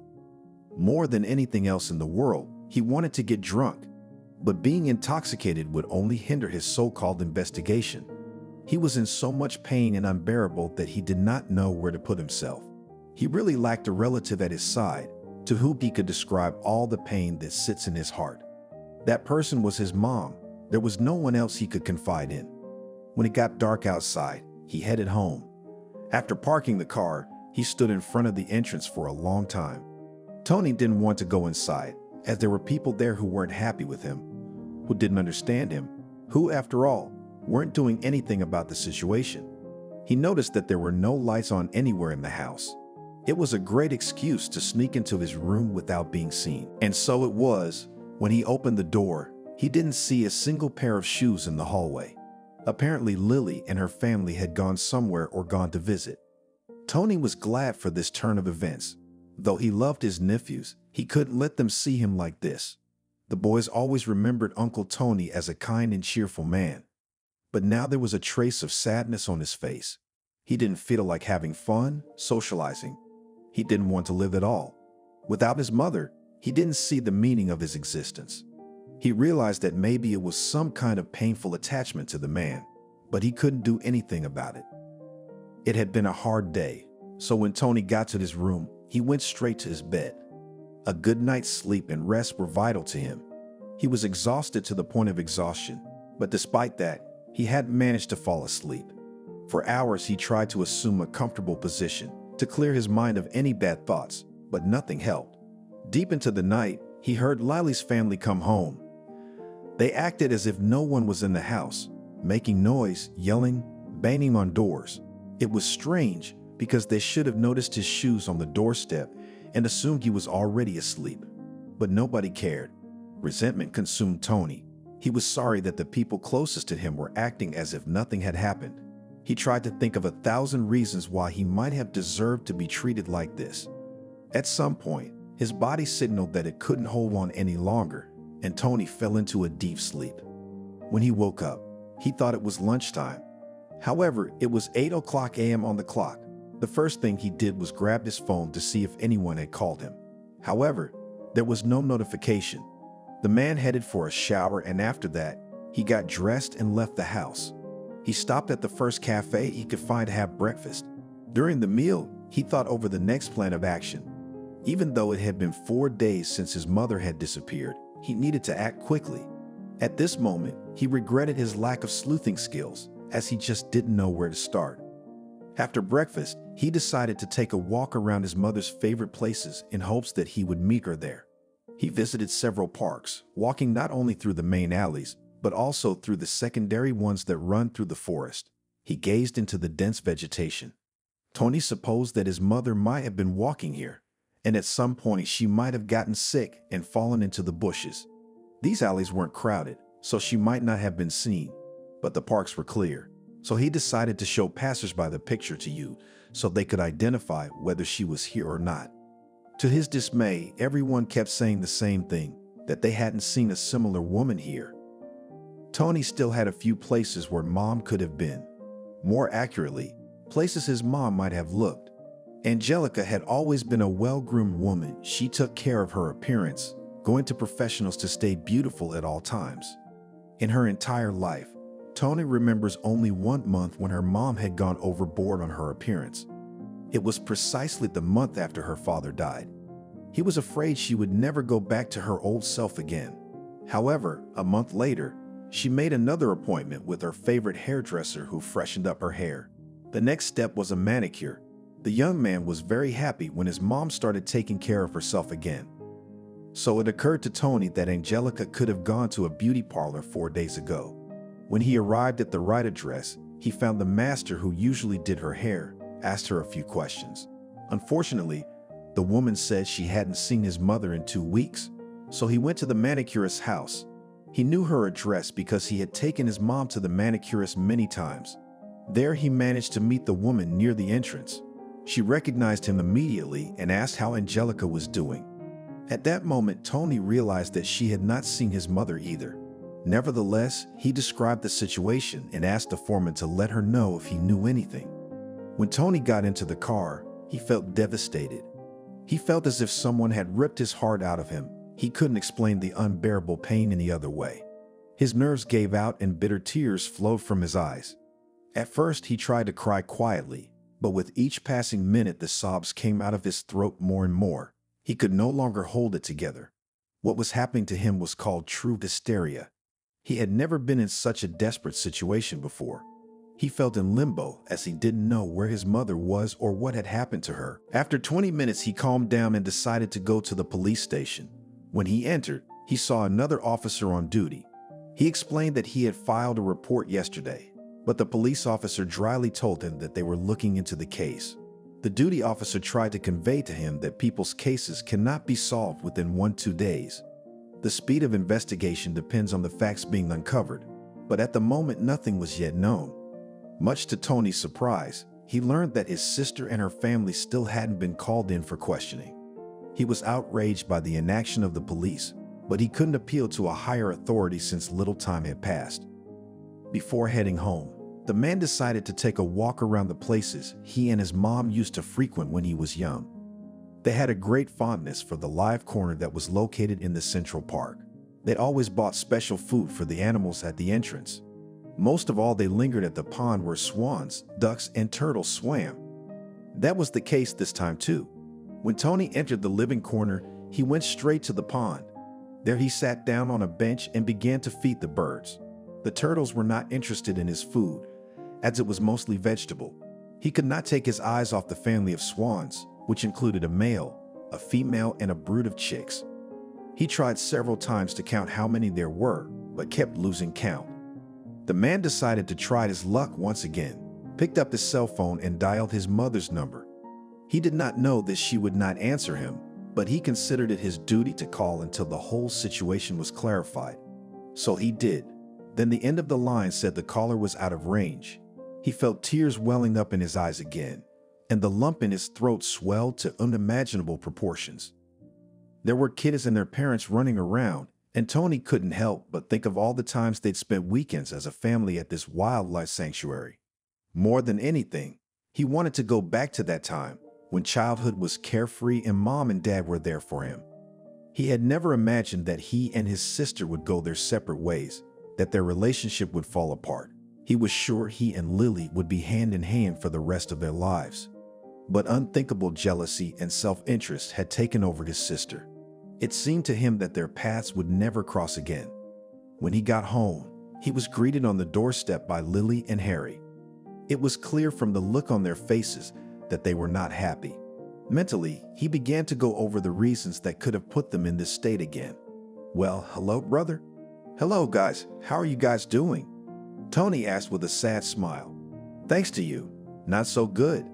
More than anything else in the world, he wanted to get drunk, but being intoxicated would only hinder his so-called investigation. He was in so much pain and unbearable that he did not know where to put himself. He really lacked a relative at his side, to whom he could describe all the pain that sits in his heart. That person was his mom. There was no one else he could confide in. When it got dark outside, he headed home. After parking the car, he stood in front of the entrance for a long time. Tony didn't want to go inside, as there were people there who weren't happy with him, who didn't understand him, who, after all, weren't doing anything about the situation. He noticed that there were no lights on anywhere in the house. It was a great excuse to sneak into his room without being seen. And so it was, when he opened the door, he didn't see a single pair of shoes in the hallway. Apparently Lily and her family had gone somewhere or gone to visit. Tony was glad for this turn of events. Though he loved his nephews, he couldn't let them see him like this. The boys always remembered Uncle Tony as a kind and cheerful man. But now there was a trace of sadness on his face. He didn't feel like having fun, socializing. He didn't want to live at all. Without his mother, he didn't see the meaning of his existence. He realized that maybe it was some kind of painful attachment to the man, but he couldn't do anything about it. It had been a hard day, so when Tony got to his room, he went straight to his bed. A good night's sleep and rest were vital to him. He was exhausted to the point of exhaustion, but despite that, he hadn't managed to fall asleep. For hours, he tried to assume a comfortable position to clear his mind of any bad thoughts, but nothing helped. Deep into the night, he heard Lily's family come home. They acted as if no one was in the house, making noise, yelling, banging on doors. It was strange because they should have noticed his shoes on the doorstep and assumed he was already asleep. But nobody cared. Resentment consumed Tony. He was sorry that the people closest to him were acting as if nothing had happened. He tried to think of 1,000 reasons why he might have deserved to be treated like this. At some point, his body signaled that it couldn't hold on any longer, and Tony fell into a deep sleep. When he woke up, he thought it was lunchtime. However, it was 8:00 a.m. on the clock. The first thing he did was grab his phone to see if anyone had called him. However, there was no notification. The man headed for a shower, and after that, he got dressed and left the house. He stopped at the first cafe he could find to have breakfast. During the meal, he thought over the next plan of action. Even though it had been 4 days since his mother had disappeared, he needed to act quickly. At this moment, he regretted his lack of sleuthing skills, as he just didn't know where to start. After breakfast, he decided to take a walk around his mother's favorite places in hopes that he would meet her there. He visited several parks, walking not only through the main alleys, but also through the secondary ones that run through the forest. He gazed into the dense vegetation. Tony supposed that his mother might have been walking here, and at some point she might have gotten sick and fallen into the bushes. These alleys weren't crowded, so she might not have been seen, but the parks were clear. So he decided to show passersby the picture to you so they could identify whether she was here or not. To his dismay, everyone kept saying the same thing, that they hadn't seen a similar woman here. Tony still had a few places where Mom could have been. More accurately, places his mom might have looked. Angelica had always been a well-groomed woman. She took care of her appearance, going to professionals to stay beautiful at all times. In her entire life, Tony remembers only 1 month when her mom had gone overboard on her appearance. It was precisely the month after her father died. He was afraid she would never go back to her old self again. However, a month later, she made another appointment with her favorite hairdresser who freshened up her hair. The next step was a manicure. The young man was very happy when his mom started taking care of herself again. So it occurred to Tony that Angelica could have gone to a beauty parlor 4 days ago. When he arrived at the right address, he found the master who usually did her hair, asked her a few questions. Unfortunately, the woman said she hadn't seen his mother in 2 weeks, so he went to the manicurist's house. He knew her address because he had taken his mom to the manicurist many times. There he managed to meet the woman near the entrance. She recognized him immediately and asked how Angelica was doing. At that moment, Tony realized that she had not seen his mother either. Nevertheless, he described the situation and asked the foreman to let her know if he knew anything. When Tony got into the car, he felt devastated. He felt as if someone had ripped his heart out of him. He couldn't explain the unbearable pain any other way. His nerves gave out and bitter tears flowed from his eyes. At first, he tried to cry quietly, but with each passing minute, the sobs came out of his throat more and more. He could no longer hold it together. What was happening to him was called true hysteria. He had never been in such a desperate situation before. He felt in limbo as he didn't know where his mother was or what had happened to her. After 20 minutes, he calmed down and decided to go to the police station. When he entered, he saw another officer on duty. He explained that he had filed a report yesterday, but the police officer dryly told him that they were looking into the case. The duty officer tried to convey to him that people's cases cannot be solved within 1-2 days. The speed of investigation depends on the facts being uncovered, but at the moment nothing was yet known. Much to Tony's surprise, he learned that his sister and her family still hadn't been called in for questioning. He was outraged by the inaction of the police, but he couldn't appeal to a higher authority since little time had passed. Before heading home, the man decided to take a walk around the places he and his mom used to frequent when he was young. They had a great fondness for the live corner that was located in the Central Park. They'd always bought special food for the animals at the entrance. Most of all, they lingered at the pond where swans, ducks, and turtles swam. That was the case this time too. When Tony entered the living corner, he went straight to the pond. There he sat down on a bench and began to feed the birds. The turtles were not interested in his food, as it was mostly vegetable. He could not take his eyes off the family of swans, which included a male, a female, and a brood of chicks. He tried several times to count how many there were, but kept losing count. The man decided to try his luck once again, picked up his cell phone and dialed his mother's number. He did not know that she would not answer him, but he considered it his duty to call until the whole situation was clarified. So he did. Then the end of the line said the caller was out of range. He felt tears welling up in his eyes again, and the lump in his throat swelled to unimaginable proportions. There were kids and their parents running around, and Tony couldn't help but think of all the times they'd spent weekends as a family at this wildlife sanctuary. More than anything, he wanted to go back to that time when childhood was carefree and mom and dad were there for him. He had never imagined that he and his sister would go their separate ways, that their relationship would fall apart. He was sure he and Lily would be hand in hand for the rest of their lives. But unthinkable jealousy and self-interest had taken over his sister. It seemed to him that their paths would never cross again. When he got home, he was greeted on the doorstep by Lily and Harry. It was clear from the look on their faces that they were not happy. Mentally, he began to go over the reasons that could have put them in this state again. "Well, hello, brother." "Hello, guys. How are you guys doing?" Tony asked with a sad smile. "Thanks to you. Not so good."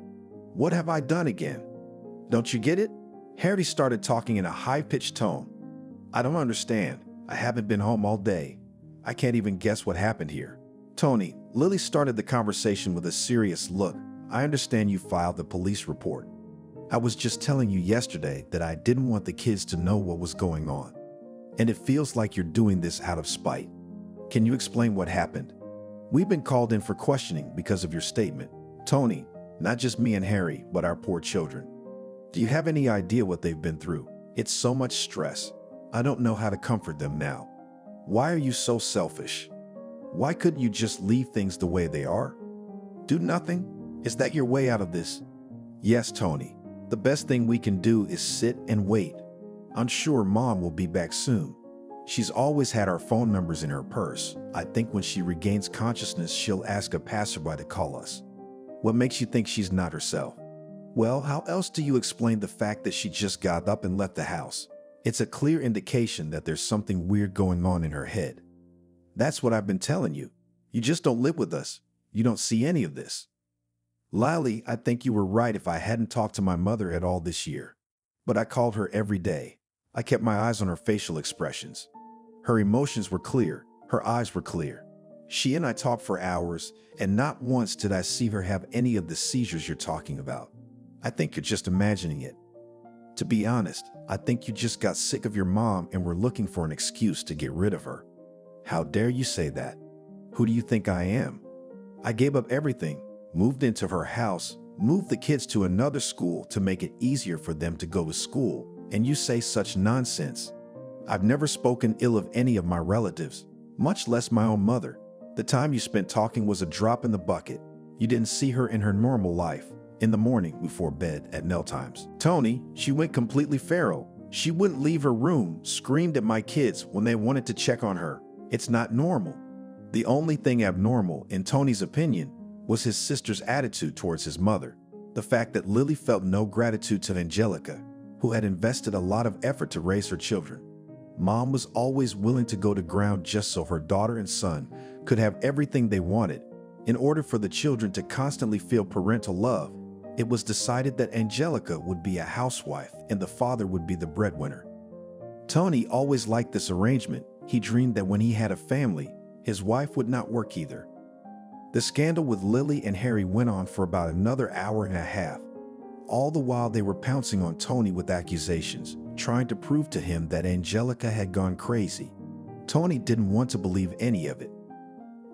"What have I done again?" "Don't you get it?" Harry started talking in a high-pitched tone. "I don't understand. I haven't been home all day. I can't even guess what happened here." "Tony," Lily started the conversation with a serious look, "I understand you filed the police report. I was just telling you yesterday that I didn't want the kids to know what was going on. And it feels like you're doing this out of spite. Can you explain what happened?" "We've been called in for questioning because of your statement. Tony, not just me and Harry, but our poor children. Do you have any idea what they've been through? It's so much stress. I don't know how to comfort them now. Why are you so selfish? Why couldn't you just leave things the way they are? Do nothing? Is that your way out of this?" "Yes, Tony. The best thing we can do is sit and wait. I'm sure Mom will be back soon. She's always had our phone numbers in her purse. I think when she regains consciousness, she'll ask a passerby to call us." "What makes you think she's not herself?" "Well, how else do you explain the fact that she just got up and left the house? It's a clear indication that there's something weird going on in her head." "That's what I've been telling you. You just don't live with us. You don't see any of this." "Lily, I think you were right if I hadn't talked to my mother at all this year. But I called her every day. I kept my eyes on her facial expressions. Her emotions were clear. Her eyes were clear. She and I talked for hours, and not once did I see her have any of the seizures you're talking about. I think you're just imagining it. To be honest, I think you just got sick of your mom and were looking for an excuse to get rid of her." "How dare you say that? Who do you think I am? I gave up everything, moved into her house, moved the kids to another school to make it easier for them to go to school, and you say such nonsense. I've never spoken ill of any of my relatives, much less my own mother. The time you spent talking was a drop in the bucket. You didn't see her in her normal life, in the morning before bed at meal times. Tony, she went completely feral. She wouldn't leave her room, screamed at my kids when they wanted to check on her. It's not normal." The only thing abnormal, in Tony's opinion, was his sister's attitude towards his mother. The fact that Lily felt no gratitude to Angelica, who had invested a lot of effort to raise her children. Mom was always willing to go to ground just so her daughter and son could have everything they wanted. In order for the children to constantly feel parental love, it was decided that Angelica would be a housewife and the father would be the breadwinner. Tony always liked this arrangement. He dreamed that when he had a family, his wife would not work either. The scandal with Lily and Harry went on for about another hour and a half. All the while they were pouncing on Tony with accusations, trying to prove to him that Angelica had gone crazy. Tony didn't want to believe any of it.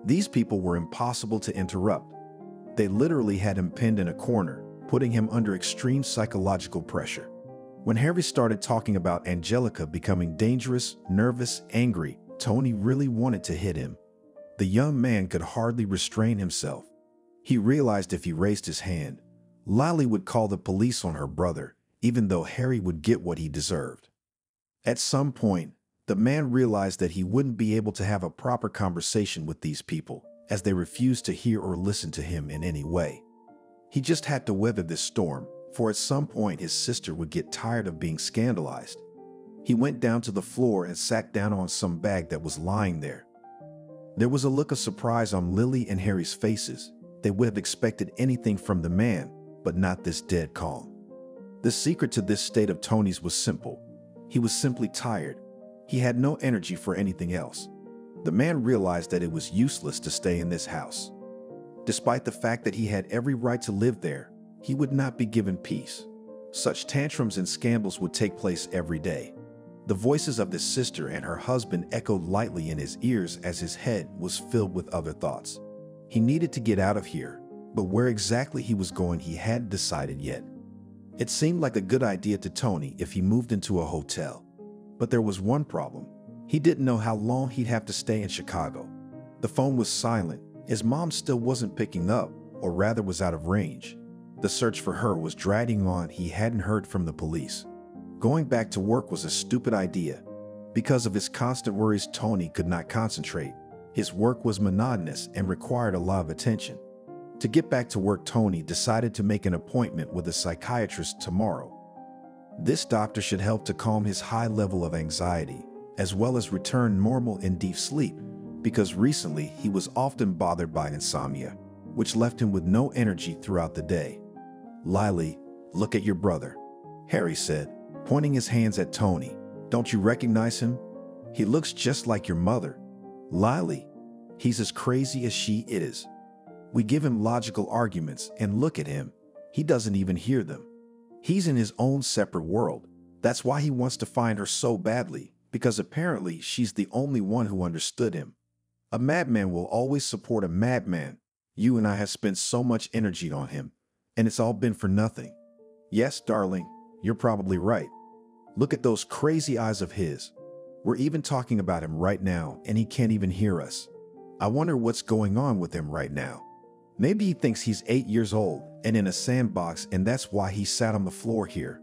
These people were impossible to interrupt. They literally had him pinned in a corner, putting him under extreme psychological pressure. When Harry started talking about Angelica becoming dangerous, nervous, angry, Tony really wanted to hit him. The young man could hardly restrain himself. He realized if he raised his hand, Lily would call the police on her brother, even though Harry would get what he deserved. At some point, the man realized that he wouldn't be able to have a proper conversation with these people, as they refused to hear or listen to him in any way. He just had to weather this storm, for at some point his sister would get tired of being scandalized. He went down to the floor and sat down on some bag that was lying there. There was a look of surprise on Lily and Harry's faces. They would have expected anything from the man, but not this dead calm. The secret to this state of Tony's was simple. He was simply tired. He had no energy for anything else. The man realized that it was useless to stay in this house. Despite the fact that he had every right to live there, he would not be given peace. Such tantrums and scandals would take place every day. The voices of his sister and her husband echoed lightly in his ears as his head was filled with other thoughts. He needed to get out of here, but where exactly he was going he hadn't decided yet. It seemed like a good idea to Tony if he moved into a hotel. But there was one problem. He didn't know how long he'd have to stay in Chicago. The phone was silent. His mom still wasn't picking up, or rather was out of range. The search for her was dragging on. He hadn't heard from the police. Going back to work was a stupid idea. Because of his constant worries, Tony could not concentrate. His work was monotonous and required a lot of attention. To get back to work, Tony decided to make an appointment with a psychiatrist tomorrow. This doctor should help to calm his high level of anxiety, as well as return normal and deep sleep, because recently he was often bothered by insomnia, which left him with no energy throughout the day. "Lily, look at your brother," Harry said, pointing his hands at Tony. "Don't you recognize him? He looks just like your mother." "Lily, he's as crazy as she is. We give him logical arguments and look at him. He doesn't even hear them. He's in his own separate world. That's why he wants to find her so badly, because apparently she's the only one who understood him. A madman will always support a madman. You and I have spent so much energy on him, and it's all been for nothing." "Yes, darling, you're probably right. Look at those crazy eyes of his. We're even talking about him right now, and he can't even hear us. I wonder what's going on with him right now. Maybe he thinks he's 8 years old and in a sandbox, and that's why he sat on the floor here.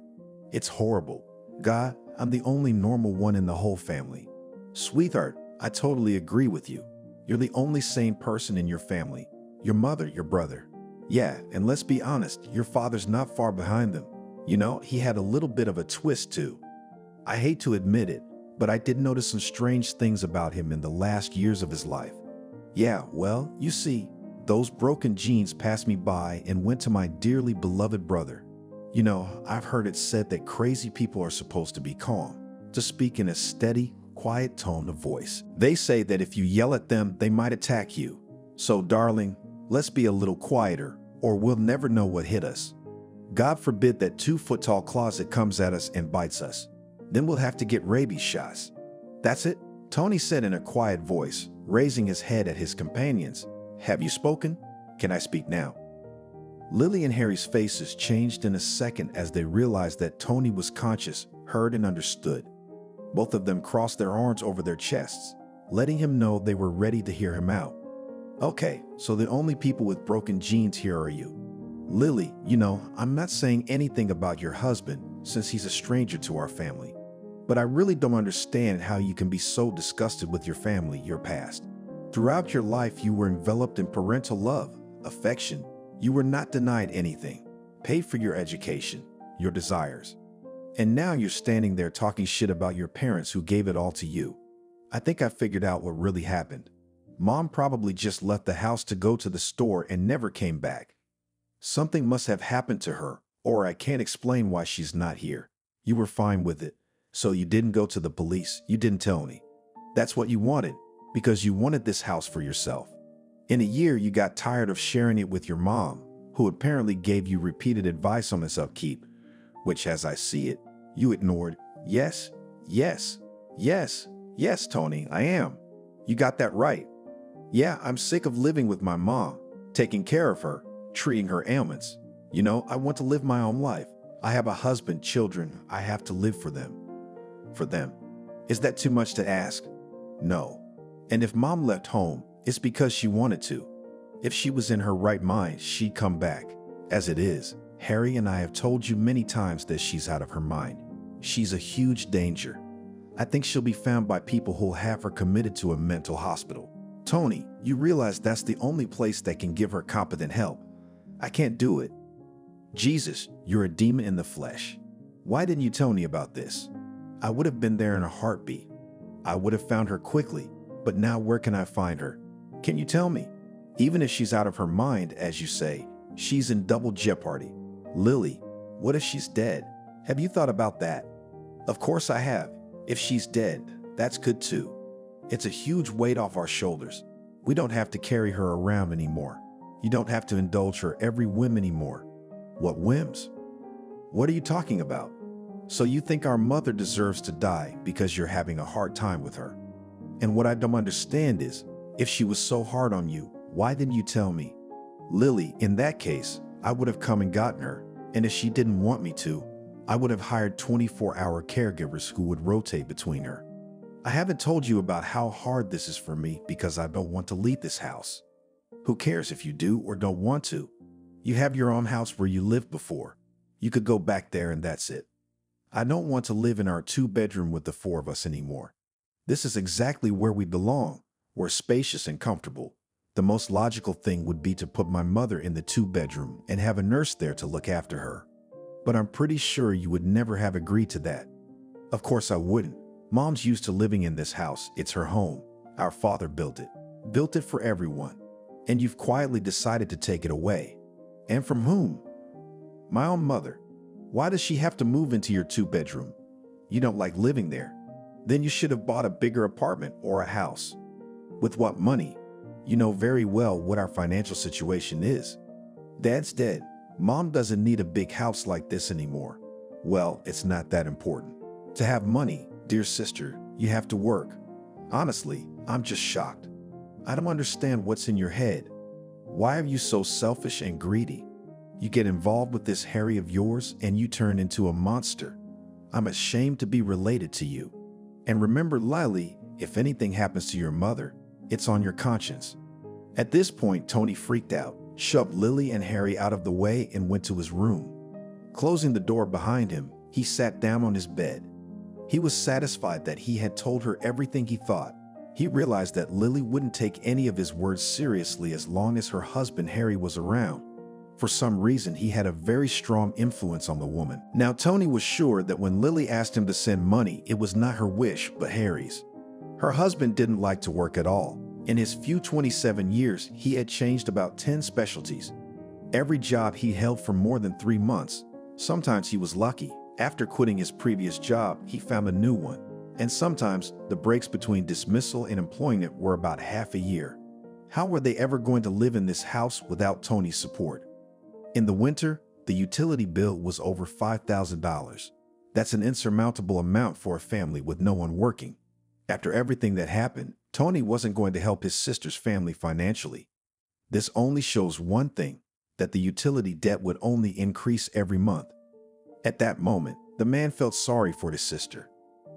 It's horrible. God, I'm the only normal one in the whole family." "Sweetheart, I totally agree with you. You're the only sane person in your family. Your mother, your brother. Yeah, and let's be honest, your father's not far behind them. You know, he had a little bit of a twist too. I hate to admit it, but I did notice some strange things about him in the last years of his life. Yeah, well, you see, those broken genes passed me by and went to my dearly beloved brother. You know, I've heard it said that crazy people are supposed to be calm, to speak in a steady, quiet tone of voice. They say that if you yell at them, they might attack you. So, darling, let's be a little quieter, or we'll never know what hit us. God forbid that 2-foot-tall closet comes at us and bites us. Then we'll have to get rabies shots." "That's it," Tony said in a quiet voice, raising his head at his companions. "Have you spoken? Can I speak now?" Lily and Harry's faces changed in a second as they realized that Tony was conscious, heard, and understood. Both of them crossed their arms over their chests, letting him know they were ready to hear him out. "Okay, so the only people with broken genes here are you. Lily, you know, I'm not saying anything about your husband since he's a stranger to our family. But I really don't understand how you can be so disgusted with your family, your past. Throughout your life, you were enveloped in parental love, affection. You were not denied anything, paid for your education, your desires. And now you're standing there talking shit about your parents who gave it all to you. I think I figured out what really happened. Mom probably just left the house to go to the store and never came back. Something must have happened to her, or I can't explain why she's not here. You were fine with it. So you didn't go to the police. You didn't tell me. That's what you wanted, because you wanted this house for yourself. In a year, you got tired of sharing it with your mom, who apparently gave you repeated advice on its upkeep, which, as I see it, you ignored. Yes, yes, yes, yes, Tony, I am. You got that right. Yeah, I'm sick of living with my mom, taking care of her, treating her ailments. You know, I want to live my own life. I have a husband, children. I have to live for them. For them. Is that too much to ask? No. And if Mom left home, it's because she wanted to. If she was in her right mind, she'd come back. As it is, Harry and I have told you many times that she's out of her mind. She's a huge danger. I think she'll be found by people who'll have her committed to a mental hospital. Tony, you realize that's the only place that can give her competent help. I can't do it. Jesus, you're a demon in the flesh. Why didn't you tell me about this? I would have been there in a heartbeat. I would have found her quickly, but now where can I find her? Can you tell me? Even if she's out of her mind, as you say, she's in double jeopardy. Lily, what if she's dead? Have you thought about that? Of course I have. If she's dead, that's good too. It's a huge weight off our shoulders. We don't have to carry her around anymore. You don't have to indulge her every whim anymore. What whims? What are you talking about? So you think our mother deserves to die because you're having a hard time with her? And what I don't understand is, if she was so hard on you, why didn't you tell me? Lily, in that case, I would have come and gotten her. And if she didn't want me to, I would have hired 24-hour caregivers who would rotate between her. I haven't told you about how hard this is for me because I don't want to leave this house. Who cares if you do or don't want to? You have your own house where you lived before. You could go back there and that's it. I don't want to live in our 2-bedroom with the 4 of us anymore. This is exactly where we belong. We're spacious and comfortable. The most logical thing would be to put my mother in the 2-bedroom and have a nurse there to look after her. But I'm pretty sure you would never have agreed to that. Of course I wouldn't. Mom's used to living in this house. It's her home. Our father built it for everyone. And you've quietly decided to take it away. And from whom? My own mother. Why does she have to move into your 2-bedroom? You don't like living there. Then you should have bought a bigger apartment or a house. With what money? You know very well what our financial situation is. Dad's dead. Mom doesn't need a big house like this anymore. Well, it's not that important. To have money, dear sister, you have to work. Honestly, I'm just shocked. I don't understand what's in your head. Why are you so selfish and greedy? You get involved with this Harry of yours and you turn into a monster. I'm ashamed to be related to you. And remember, Lily, if anything happens to your mother, it's on your conscience. At this point, Tony freaked out, shoved Lily and Harry out of the way and went to his room. Closing the door behind him, he sat down on his bed. He was satisfied that he had told her everything he thought. He realized that Lily wouldn't take any of his words seriously as long as her husband Harry was around. For some reason, he had a very strong influence on the woman. Now, Tony was sure that when Lily asked him to send money, it was not her wish, but Harry's. Her husband didn't like to work at all. In his few 27 years, he had changed about 10 specialties. Every job he held for more than 3 months. Sometimes he was lucky. After quitting his previous job, he found a new one. And sometimes the breaks between dismissal and employment were about half a year. How were they ever going to live in this house without Tony's support? In the winter, the utility bill was over $5,000. That's an insurmountable amount for a family with no one working. After everything that happened, Tony wasn't going to help his sister's family financially. This only shows one thing, that the utility debt would only increase every month. At that moment, the man felt sorry for his sister.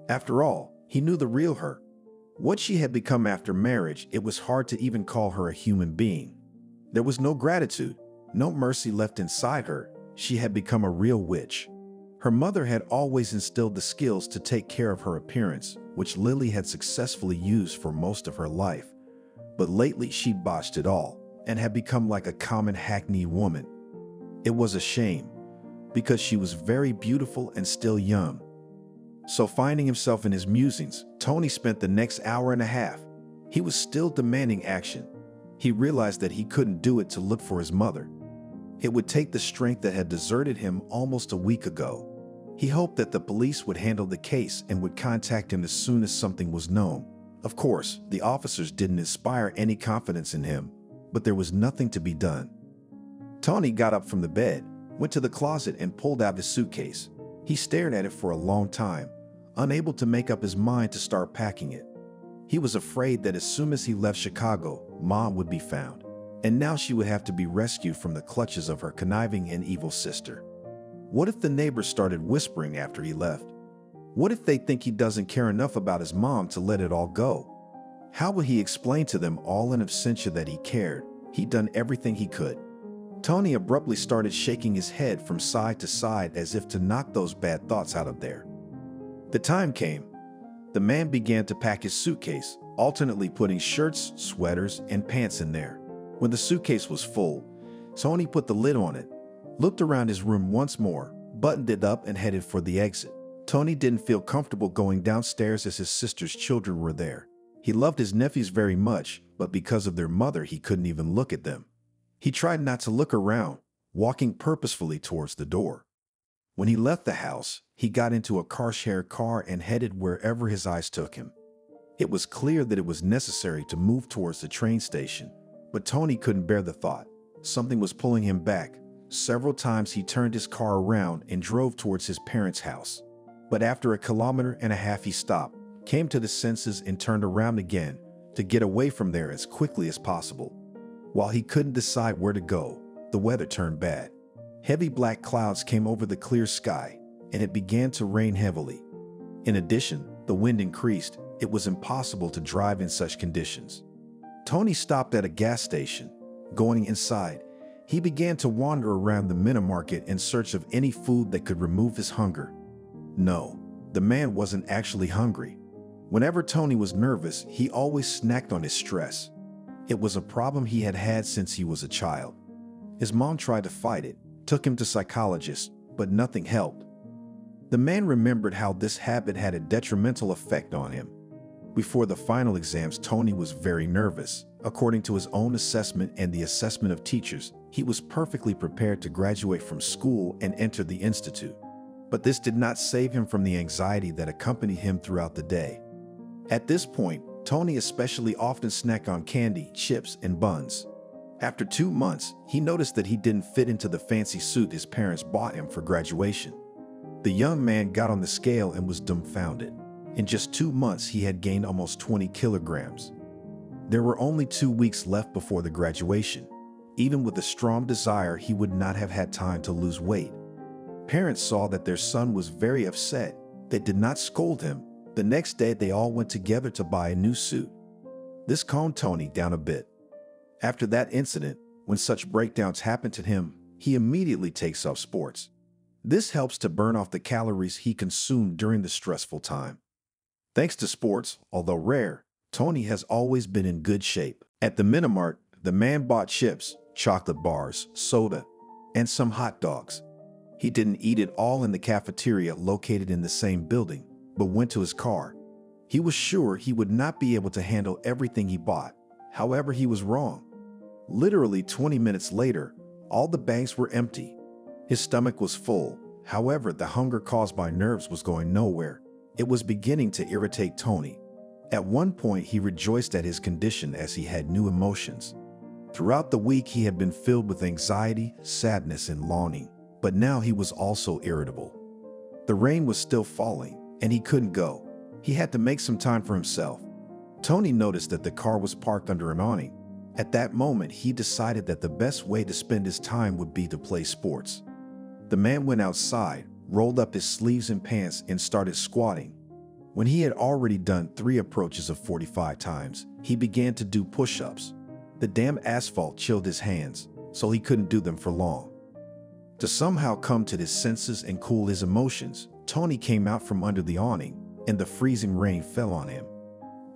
After all, he knew the real her. What she had become after marriage, it was hard to even call her a human being. There was no gratitude, no mercy left inside her. She had become a real witch. Her mother had always instilled the skills to take care of her appearance, which Lily had successfully used for most of her life. But lately she botched it all and had become like a common hackneyed woman. It was a shame, because she was very beautiful and still young. So finding himself in his musings, Tony spent the next hour and a half. He was still demanding action. He realized that he couldn't do it to look for his mother. It would take the strength that had deserted him almost a week ago. He hoped that the police would handle the case and would contact him as soon as something was known. Of course, the officers didn't inspire any confidence in him, but there was nothing to be done. Tony got up from the bed, went to the closet and pulled out his suitcase. He stared at it for a long time, unable to make up his mind to start packing it. He was afraid that as soon as he left Chicago, Mom would be found, and now she would have to be rescued from the clutches of her conniving and evil sister. What if the neighbors started whispering after he left? What if they think he doesn't care enough about his mom to let it all go? How would he explain to them all in absentia that he cared? He'd done everything he could. Tony abruptly started shaking his head from side to side as if to knock those bad thoughts out of there. The time came. The man began to pack his suitcase, alternately putting shirts, sweaters, and pants in there. When the suitcase was full, Tony put the lid on it, looked around his room once more, buttoned it up, and headed for the exit. Tony didn't feel comfortable going downstairs as his sister's children were there. He loved his nephews very much, but because of their mother, he couldn't even look at them. He tried not to look around, walking purposefully towards the door. When he left the house, he got into a car-shared car and headed wherever his eyes took him. It was clear that it was necessary to move towards the train station, but Tony couldn't bear the thought. Something was pulling him back. Several times he turned his car around and drove towards his parents' house. But after 1.5 kilometers he stopped, came to the senses, and turned around again to get away from there as quickly as possible. While he couldn't decide where to go, the weather turned bad. Heavy black clouds came over the clear sky, and it began to rain heavily. In addition, the wind increased. It was impossible to drive in such conditions. Tony stopped at a gas station. Going inside, he began to wander around the mini market in search of any food that could remove his hunger. No, the man wasn't actually hungry. Whenever Tony was nervous, he always snacked on his stress. It was a problem he had had since he was a child. His mom tried to fight it, took him to psychologists, but nothing helped. The man remembered how this habit had a detrimental effect on him. Before the final exams, Tony was very nervous. According to his own assessment and the assessment of teachers, he was perfectly prepared to graduate from school and enter the institute. But this did not save him from the anxiety that accompanied him throughout the day. At this point, Tony especially often snacked on candy, chips, and buns. After 2 months, he noticed that he didn't fit into the fancy suit his parents bought him for graduation. The young man got on the scale and was dumbfounded. In just 2 months, he had gained almost 20 kilograms. There were only 2 weeks left before the graduation. Even with a strong desire, he would not have had time to lose weight. Parents saw that their son was very upset. They did not scold him. The next day, they all went together to buy a new suit. This calmed Tony down a bit. After that incident, when such breakdowns happen to him, he immediately takes up sports. This helps to burn off the calories he consumed during the stressful time. Thanks to sports, although rare, Tony has always been in good shape. At the Minimart, the man bought chips, chocolate bars, soda, and some hot dogs. He didn't eat it all in the cafeteria located in the same building, but went to his car. He was sure he would not be able to handle everything he bought. However, he was wrong. Literally 20 minutes later, all the bags were empty. His stomach was full. However, the hunger caused by nerves was going nowhere. It was beginning to irritate Tony. At one point, he rejoiced at his condition as he had new emotions. Throughout the week, he had been filled with anxiety, sadness, and longing, but now he was also irritable. The rain was still falling, and he couldn't go. He had to make some time for himself. Tony noticed that the car was parked under an awning. At that moment, he decided that the best way to spend his time would be to play sports. The man went outside, rolled up his sleeves and pants, and started squatting. When he had already done 3 approaches of 45 times, he began to do push-ups. The damn asphalt chilled his hands, so he couldn't do them for long. To somehow come to his senses and cool his emotions, Tony came out from under the awning, and the freezing rain fell on him.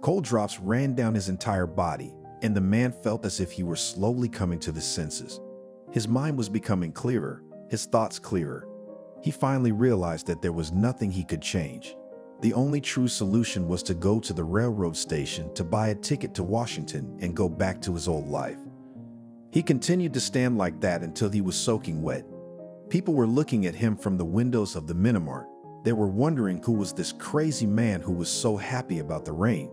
Cold drops ran down his entire body, and the man felt as if he were slowly coming to his senses. His mind was becoming clearer, his thoughts clearer. He finally realized that there was nothing he could change. The only true solution was to go to the railroad station to buy a ticket to Washington and go back to his old life. He continued to stand like that until he was soaking wet. People were looking at him from the windows of the Minimart. They were wondering who was this crazy man who was so happy about the rain.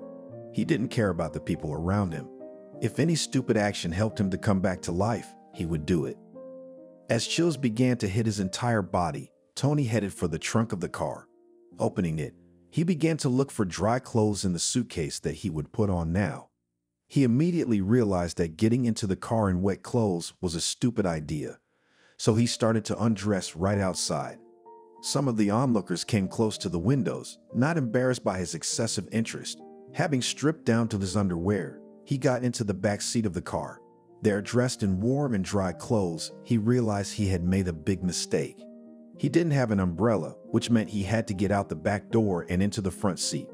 He didn't care about the people around him. If any stupid action helped him to come back to life, he would do it. As chills began to hit his entire body, Tony headed for the trunk of the car. Opening it, he began to look for dry clothes in the suitcase that he would put on now. He immediately realized that getting into the car in wet clothes was a stupid idea. so he started to undress right outside. Some of the onlookers came close to the windows, not embarrassed by his excessive interest. Having stripped down to his underwear, he got into the back seat of the car. There, dressed in warm and dry clothes, he realized he had made a big mistake. He didn't have an umbrella, which meant he had to get out the back door and into the front seat.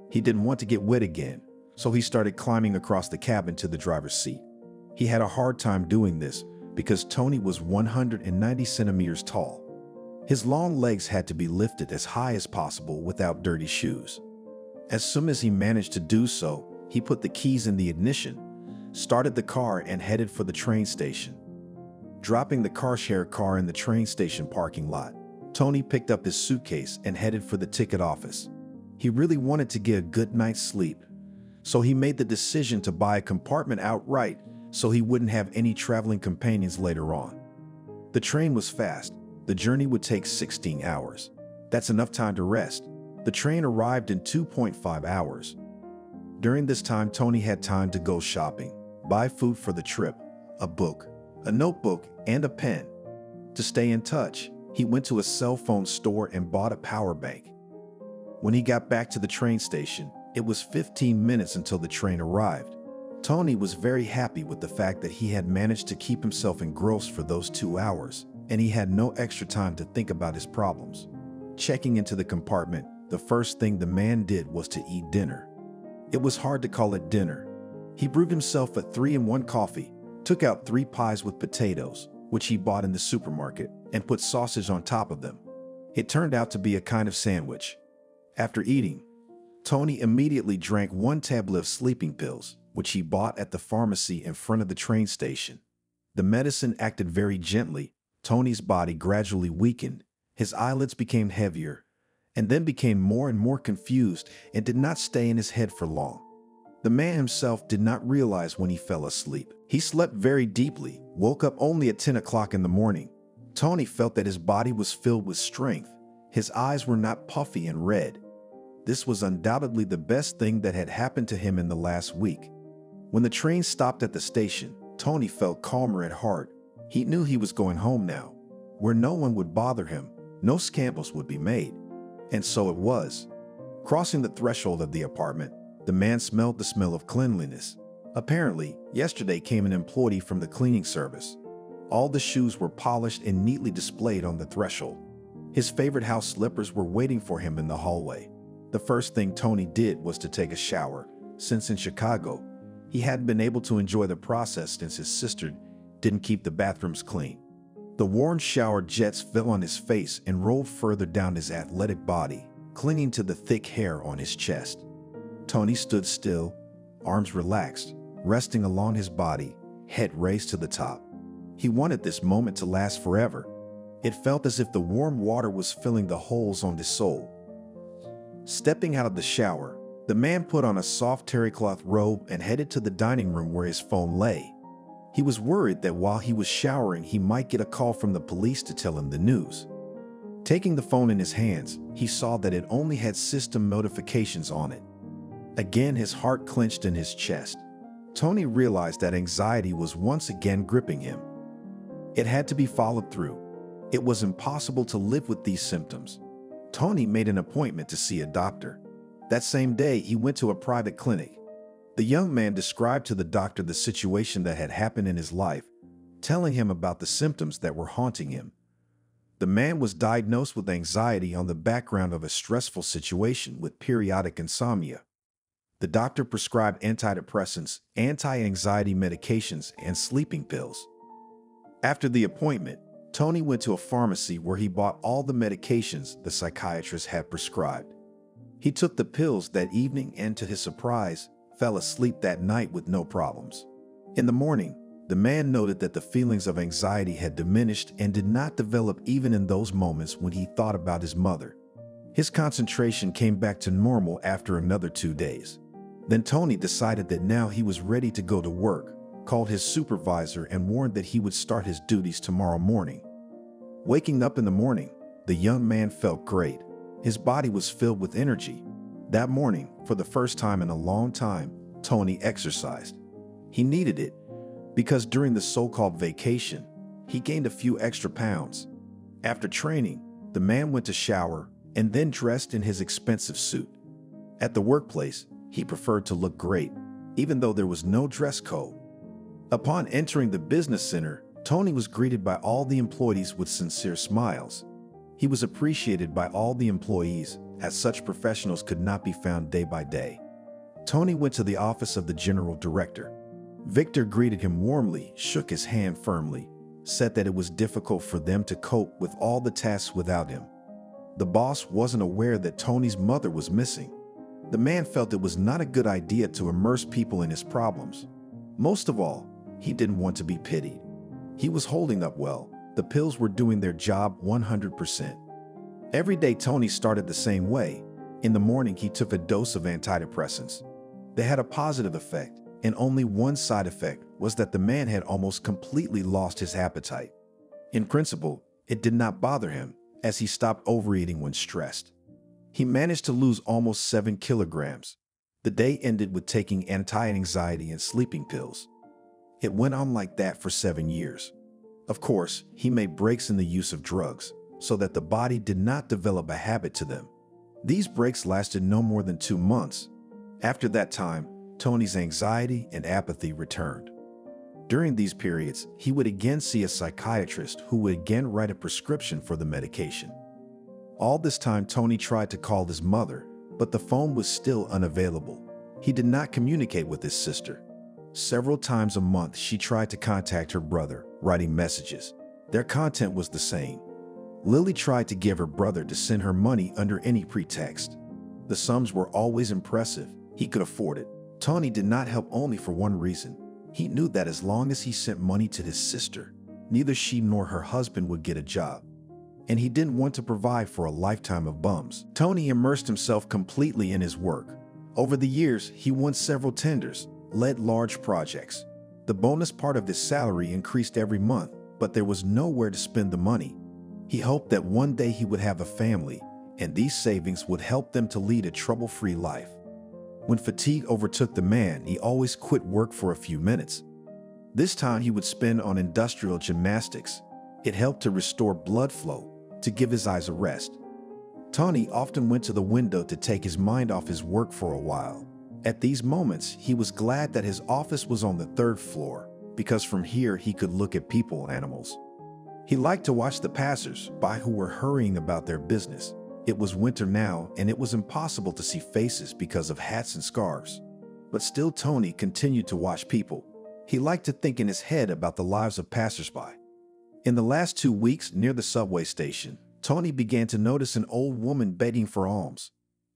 He didn't want to get wet again, so he started climbing across the cabin to the driver's seat. He had a hard time doing this because Tony was 190 centimeters tall. His long legs had to be lifted as high as possible without dirty shoes. As soon as he managed to do so, he put the keys in the ignition, started the car, and headed for the train station. Dropping the car-share car in the train station parking lot, Tony picked up his suitcase and headed for the ticket office. He really wanted to get a good night's sleep, so he made the decision to buy a compartment outright so he wouldn't have any traveling companions later on. The train was fast. The journey would take 16 hours. That's enough time to rest. The train arrived in 2.5 hours. During this time, Tony had time to go shopping, buy food for the trip, a book, a notebook, and a pen. To stay in touch, he went to a cell phone store and bought a power bank. When he got back to the train station, it was 15 minutes until the train arrived. Tony was very happy with the fact that he had managed to keep himself engrossed for those 2 hours, and he had no extra time to think about his problems. Checking into the compartment, the first thing the man did was to eat dinner. It was hard to call it dinner. He brewed himself a 3-in-1 coffee, took out 3 pies with potatoes, which he bought in the supermarket, and put sausage on top of them. It turned out to be a kind of sandwich. After eating, Tony immediately drank 1 tablet of sleeping pills, which he bought at the pharmacy in front of the train station. The medicine acted very gently. Tony's body gradually weakened, his eyelids became heavier, and then became more and more confused and did not stay in his head for long. The man himself did not realize when he fell asleep. He slept very deeply, woke up only at 10 o'clock in the morning. Tony felt that his body was filled with strength. His eyes were not puffy and red. This was undoubtedly the best thing that had happened to him in the last week. When the train stopped at the station, Tony felt calmer at heart. He knew he was going home now, where no one would bother him, no scandals would be made. And so it was. Crossing the threshold of the apartment, the man smelled the smell of cleanliness. Apparently, yesterday came an employee from the cleaning service. All the shoes were polished and neatly displayed on the threshold. His favorite house slippers were waiting for him in the hallway. The first thing Tony did was to take a shower, since in Chicago, he hadn't been able to enjoy the process since his sister didn't keep the bathrooms clean. The warm shower jets fell on his face and rolled further down his athletic body, clinging to the thick hair on his chest. Tony stood still, arms relaxed, resting along his body, head raised to the top. He wanted this moment to last forever. It felt as if the warm water was filling the holes on his soul. Stepping out of the shower, the man put on a soft terry cloth robe and headed to the dining room where his phone lay. He was worried that while he was showering, he might get a call from the police to tell him the news. Taking the phone in his hands, he saw that it only had system notifications on it. Again, his heart clenched in his chest. Tony realized that anxiety was once again gripping him. It had to be followed through. It was impossible to live with these symptoms. Tony made an appointment to see a doctor. That same day, he went to a private clinic. The young man described to the doctor the situation that had happened in his life, telling him about the symptoms that were haunting him. The man was diagnosed with anxiety on the background of a stressful situation with periodic insomnia. The doctor prescribed antidepressants, anti-anxiety medications, and sleeping pills. After the appointment, Tony went to a pharmacy where he bought all the medications the psychiatrist had prescribed. He took the pills that evening and, to his surprise, fell asleep that night with no problems. In the morning, the man noted that the feelings of anxiety had diminished and did not develop even in those moments when he thought about his mother. His concentration came back to normal after another 2 days. Then Tony decided that now he was ready to go to work, called his supervisor and warned that he would start his duties tomorrow morning. Waking up in the morning, the young man felt great. His body was filled with energy. That morning, for the first time in a long time, Tony exercised. He needed it because during the so-called vacation, he gained a few extra pounds. After training, the man went to shower and then dressed in his expensive suit. At the workplace, he preferred to look great, even though there was no dress code. Upon entering the business center, Tony was greeted by all the employees with sincere smiles. He was appreciated by all the employees, as such professionals could not be found day by day. Tony went to the office of the general director. Victor greeted him warmly, shook his hand firmly, said that it was difficult for them to cope with all the tasks without him. The boss wasn't aware that Tony's mother was missing. The man felt it was not a good idea to immerse people in his problems. Most of all, he didn't want to be pitied. He was holding up well. The pills were doing their job 100%. Every day Tony started the same way. In the morning he took a dose of antidepressants. They had a positive effect, and only one side effect was that the man had almost completely lost his appetite. In principle, it did not bother him, as he stopped overeating when stressed. He managed to lose almost 7 kilograms. The day ended with taking anti-anxiety and sleeping pills. It went on like that for 7 years. Of course, he made breaks in the use of drugs, so that the body did not develop a habit to them. These breaks lasted no more than 2 months. After that time, Tony's anxiety and apathy returned. During these periods, he would again see a psychiatrist who would again write a prescription for the medication. All this time, Tony tried to call his mother, but the phone was still unavailable. He did not communicate with his sister. Several times a month, she tried to contact her brother, writing messages. Their content was the same. Lily tried to get her brother to send her money under any pretext. The sums were always impressive. He could afford it. Tony did not help only for one reason. He knew that as long as he sent money to his sister, neither she nor her husband would get a job. And he didn't want to provide for a lifetime of bums. Tony immersed himself completely in his work. Over the years, he won several tenders, led large projects. The bonus part of his salary increased every month, but there was nowhere to spend the money. He hoped that one day he would have a family, and these savings would help them to lead a trouble-free life. When fatigue overtook the man, he always quit work for a few minutes. This time he would spend on industrial gymnastics. It helped to restore blood flow, to give his eyes a rest. Tony often went to the window to take his mind off his work for a while. At these moments, he was glad that his office was on the 3rd floor, because from here he could look at people and animals. He liked to watch the passers-by who were hurrying about their business. It was winter now, and it was impossible to see faces because of hats and scarves. But still, Tony continued to watch people. He liked to think in his head about the lives of passers-by. In the last 2 weeks near the subway station, Tony began to notice an old woman begging for alms.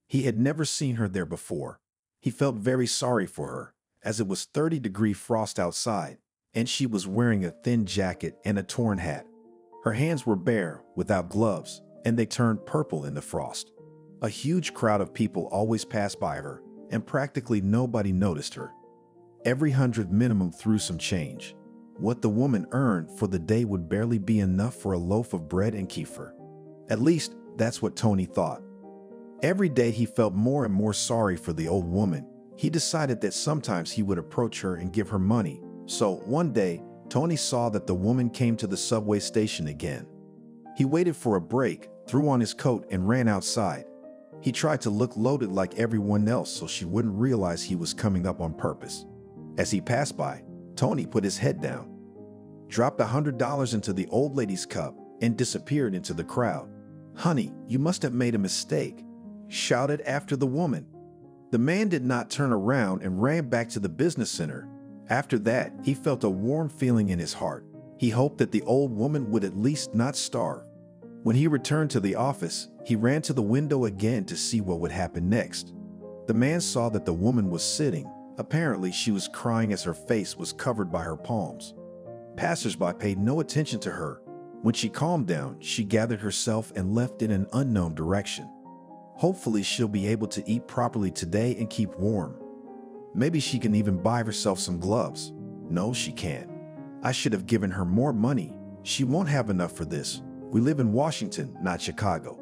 He had never seen her there before. He felt very sorry for her, as it was 30-degree frost outside, and she was wearing a thin jacket and a torn hat. Her hands were bare, without gloves, and they turned purple in the frost. A huge crowd of people always passed by her, and practically nobody noticed her. Every 100 minimum threw some change. What the woman earned for the day would barely be enough for a loaf of bread and kefir. At least, that's what Tony thought. Every day he felt more and more sorry for the old woman. He decided that sometimes he would approach her and give her money. So, one day, Tony saw that the woman came to the subway station again. He waited for a break, threw on his coat, and ran outside. He tried to look loaded like everyone else so she wouldn't realize he was coming up on purpose. As he passed by, Tony put his head down, dropped $100 into the old lady's cup, and disappeared into the crowd. "Honey, you must have made a mistake," shouted after the woman. The man did not turn around and ran back to the business center. After that, he felt a warm feeling in his heart. He hoped that the old woman would at least not starve. When he returned to the office, he ran to the window again to see what would happen next. The man saw that the woman was sitting. Apparently, she was crying as her face was covered by her palms. Passers-by paid no attention to her. When she calmed down, she gathered herself and left in an unknown direction. Hopefully, she'll be able to eat properly today and keep warm. Maybe she can even buy herself some gloves. No, she can't. I should have given her more money. She won't have enough for this. We live in Washington, not Chicago.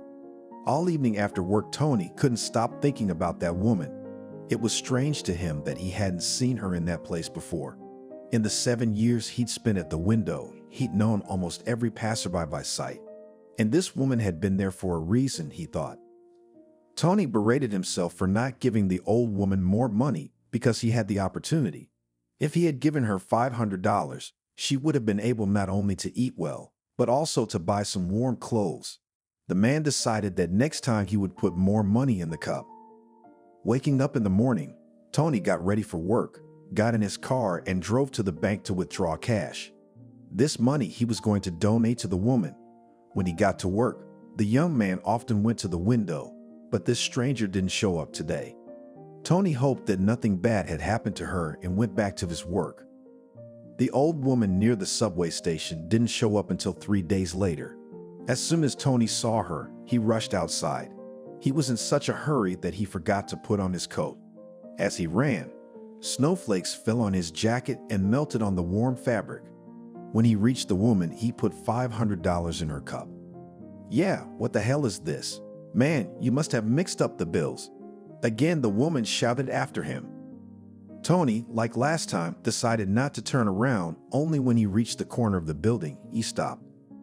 All evening after work, Tony couldn't stop thinking about that woman. It was strange to him that he hadn't seen her in that place before. In the 7 years he'd spent at the window, he'd known almost every passerby by sight. And this woman had been there for a reason, he thought. Tony berated himself for not giving the old woman more money because he had the opportunity. If he had given her $500, she would have been able not only to eat well, but also to buy some warm clothes. The man decided that next time he would put more money in the cup. Waking up in the morning, Tony got ready for work, got in his car, and drove to the bank to withdraw cash. This money he was going to donate to the woman. When he got to work, the young man often went to the window, but this stranger didn't show up today. Tony hoped that nothing bad had happened to her and went back to his work. The old woman near the subway station didn't show up until 3 days later. As soon as Tony saw her, he rushed outside. He was in such a hurry that he forgot to put on his coat. As he ran, snowflakes fell on his jacket and melted on the warm fabric. When he reached the woman, he put $500 in her cup. "Yeah, what the hell is this? Man, you must have mixed up the bills." Again, the woman shouted after him. Tony, like last time, decided not to turn around. Only when he reached the corner of the building, he stopped.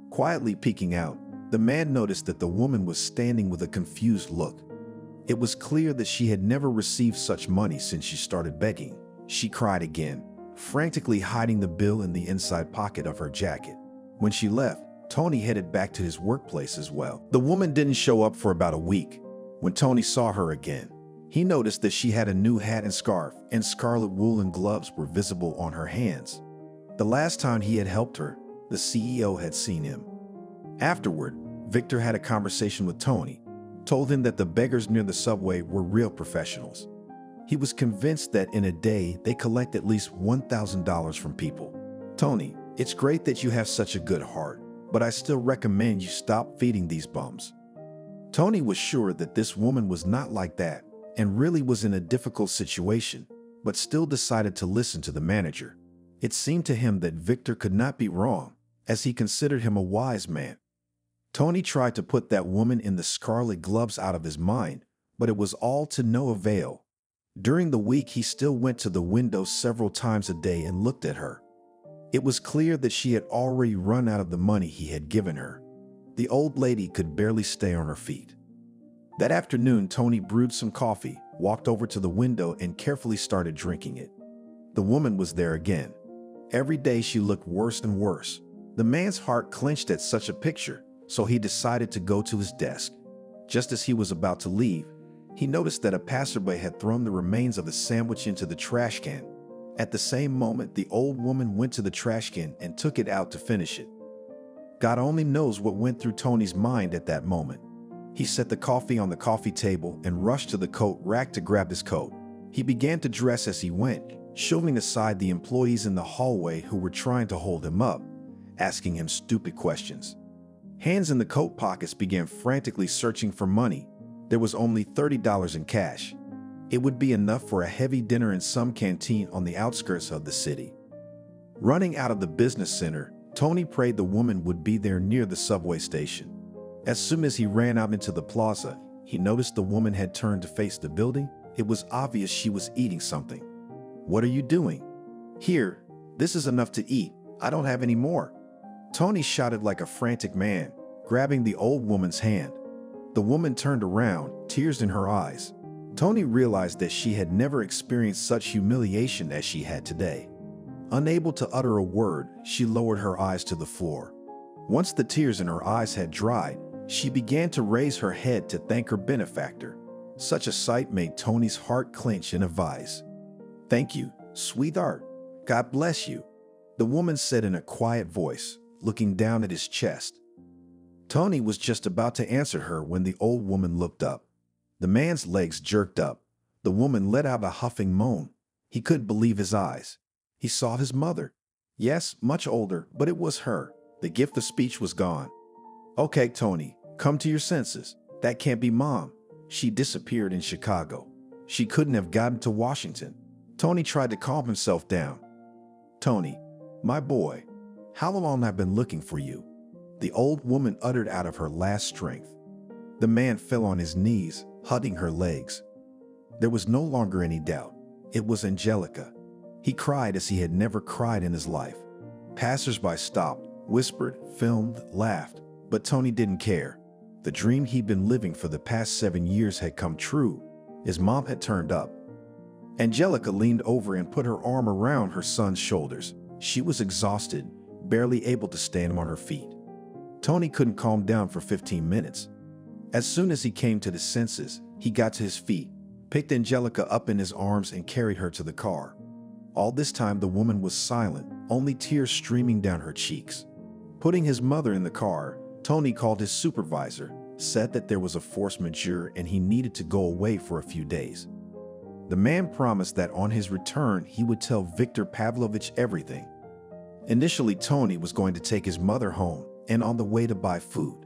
Quietly peeking out, the man noticed that the woman was standing with a confused look. It was clear that she had never received such money since she started begging. She cried again, frantically hiding the bill in the inside pocket of her jacket. When she left, Tony headed back to his workplace as well. The woman didn't show up for about a week. When Tony saw her again, he noticed that she had a new hat and scarf, and scarlet woolen gloves were visible on her hands. The last time he had helped her, the CEO had seen him. Afterward, Victor had a conversation with Tony, told him that the beggars near the subway were real professionals. He was convinced that in a day they collect at least $1,000 from people. "Tony, it's great that you have such a good heart, but I still recommend you stop feeding these bums." Tony was sure that this woman was not like that and really was in a difficult situation, but still decided to listen to the manager. It seemed to him that Victor could not be wrong, as he considered him a wise man. Tony tried to put that woman in the scarlet gloves out of his mind, but it was all to no avail. During the week, he still went to the window several times a day and looked at her. It was clear that she had already run out of the money he had given her. The old lady could barely stay on her feet. That afternoon, Tony brewed some coffee, walked over to the window, and carefully started drinking it. The woman was there again. Every day she looked worse and worse. The man's heart clenched at such a picture, so he decided to go to his desk. Just as he was about to leave, he noticed that a passerby had thrown the remains of the sandwich into the trash can. At the same moment, the old woman went to the trash can and took it out to finish it. God only knows what went through Tony's mind at that moment. He set the coffee on the coffee table and rushed to the coat rack to grab his coat. He began to dress as he went, shoving aside the employees in the hallway who were trying to hold him up, asking him stupid questions. Hands in the coat pockets began frantically searching for money. There was only $30 in cash. It would be enough for a heavy dinner in some canteen on the outskirts of the city. Running out of the business center, Tony prayed the woman would be there near the subway station. As soon as he ran out into the plaza, he noticed the woman had turned to face the building. It was obvious she was eating something. "What are you doing?" "Here, this is enough to eat. I don't have any more." Tony shouted like a frantic man, grabbing the old woman's hand. The woman turned around, tears in her eyes. Tony realized that she had never experienced such humiliation as she had today. Unable to utter a word, she lowered her eyes to the floor. Once the tears in her eyes had dried, she began to raise her head to thank her benefactor. Such a sight made Tony's heart clench in a vise. "Thank you, sweetheart. God bless you," the woman said in a quiet voice, looking down at his chest. Tony was just about to answer her when the old woman looked up. The man's legs jerked up. The woman let out a huffing moan. He couldn't believe his eyes. He saw his mother. Yes, much older, but it was her. The gift of speech was gone. "Okay, Tony, come to your senses. That can't be Mom. She disappeared in Chicago. She couldn't have gotten to Washington." Tony tried to calm himself down. "Tony, my boy, how long I've been looking for you?" the old woman uttered out of her last strength. The man fell on his knees, hugging her legs. There was no longer any doubt. It was Angelica. He cried as he had never cried in his life. Passers-by stopped, whispered, filmed, laughed, but Tony didn't care. The dream he'd been living for the past 7 years had come true. His mom had turned up. Angelica leaned over and put her arm around her son's shoulders. She was exhausted, barely able to stand on her feet. Tony couldn't calm down for 15 minutes. As soon as he came to his senses, he got to his feet, picked Angelica up in his arms and carried her to the car. All this time the woman was silent, only tears streaming down her cheeks. Putting his mother in the car, Tony called his supervisor, said that there was a force majeure and he needed to go away for a few days. The man promised that on his return he would tell Viktor Pavlovich everything. Initially, Tony was going to take his mother home and on the way to buy food.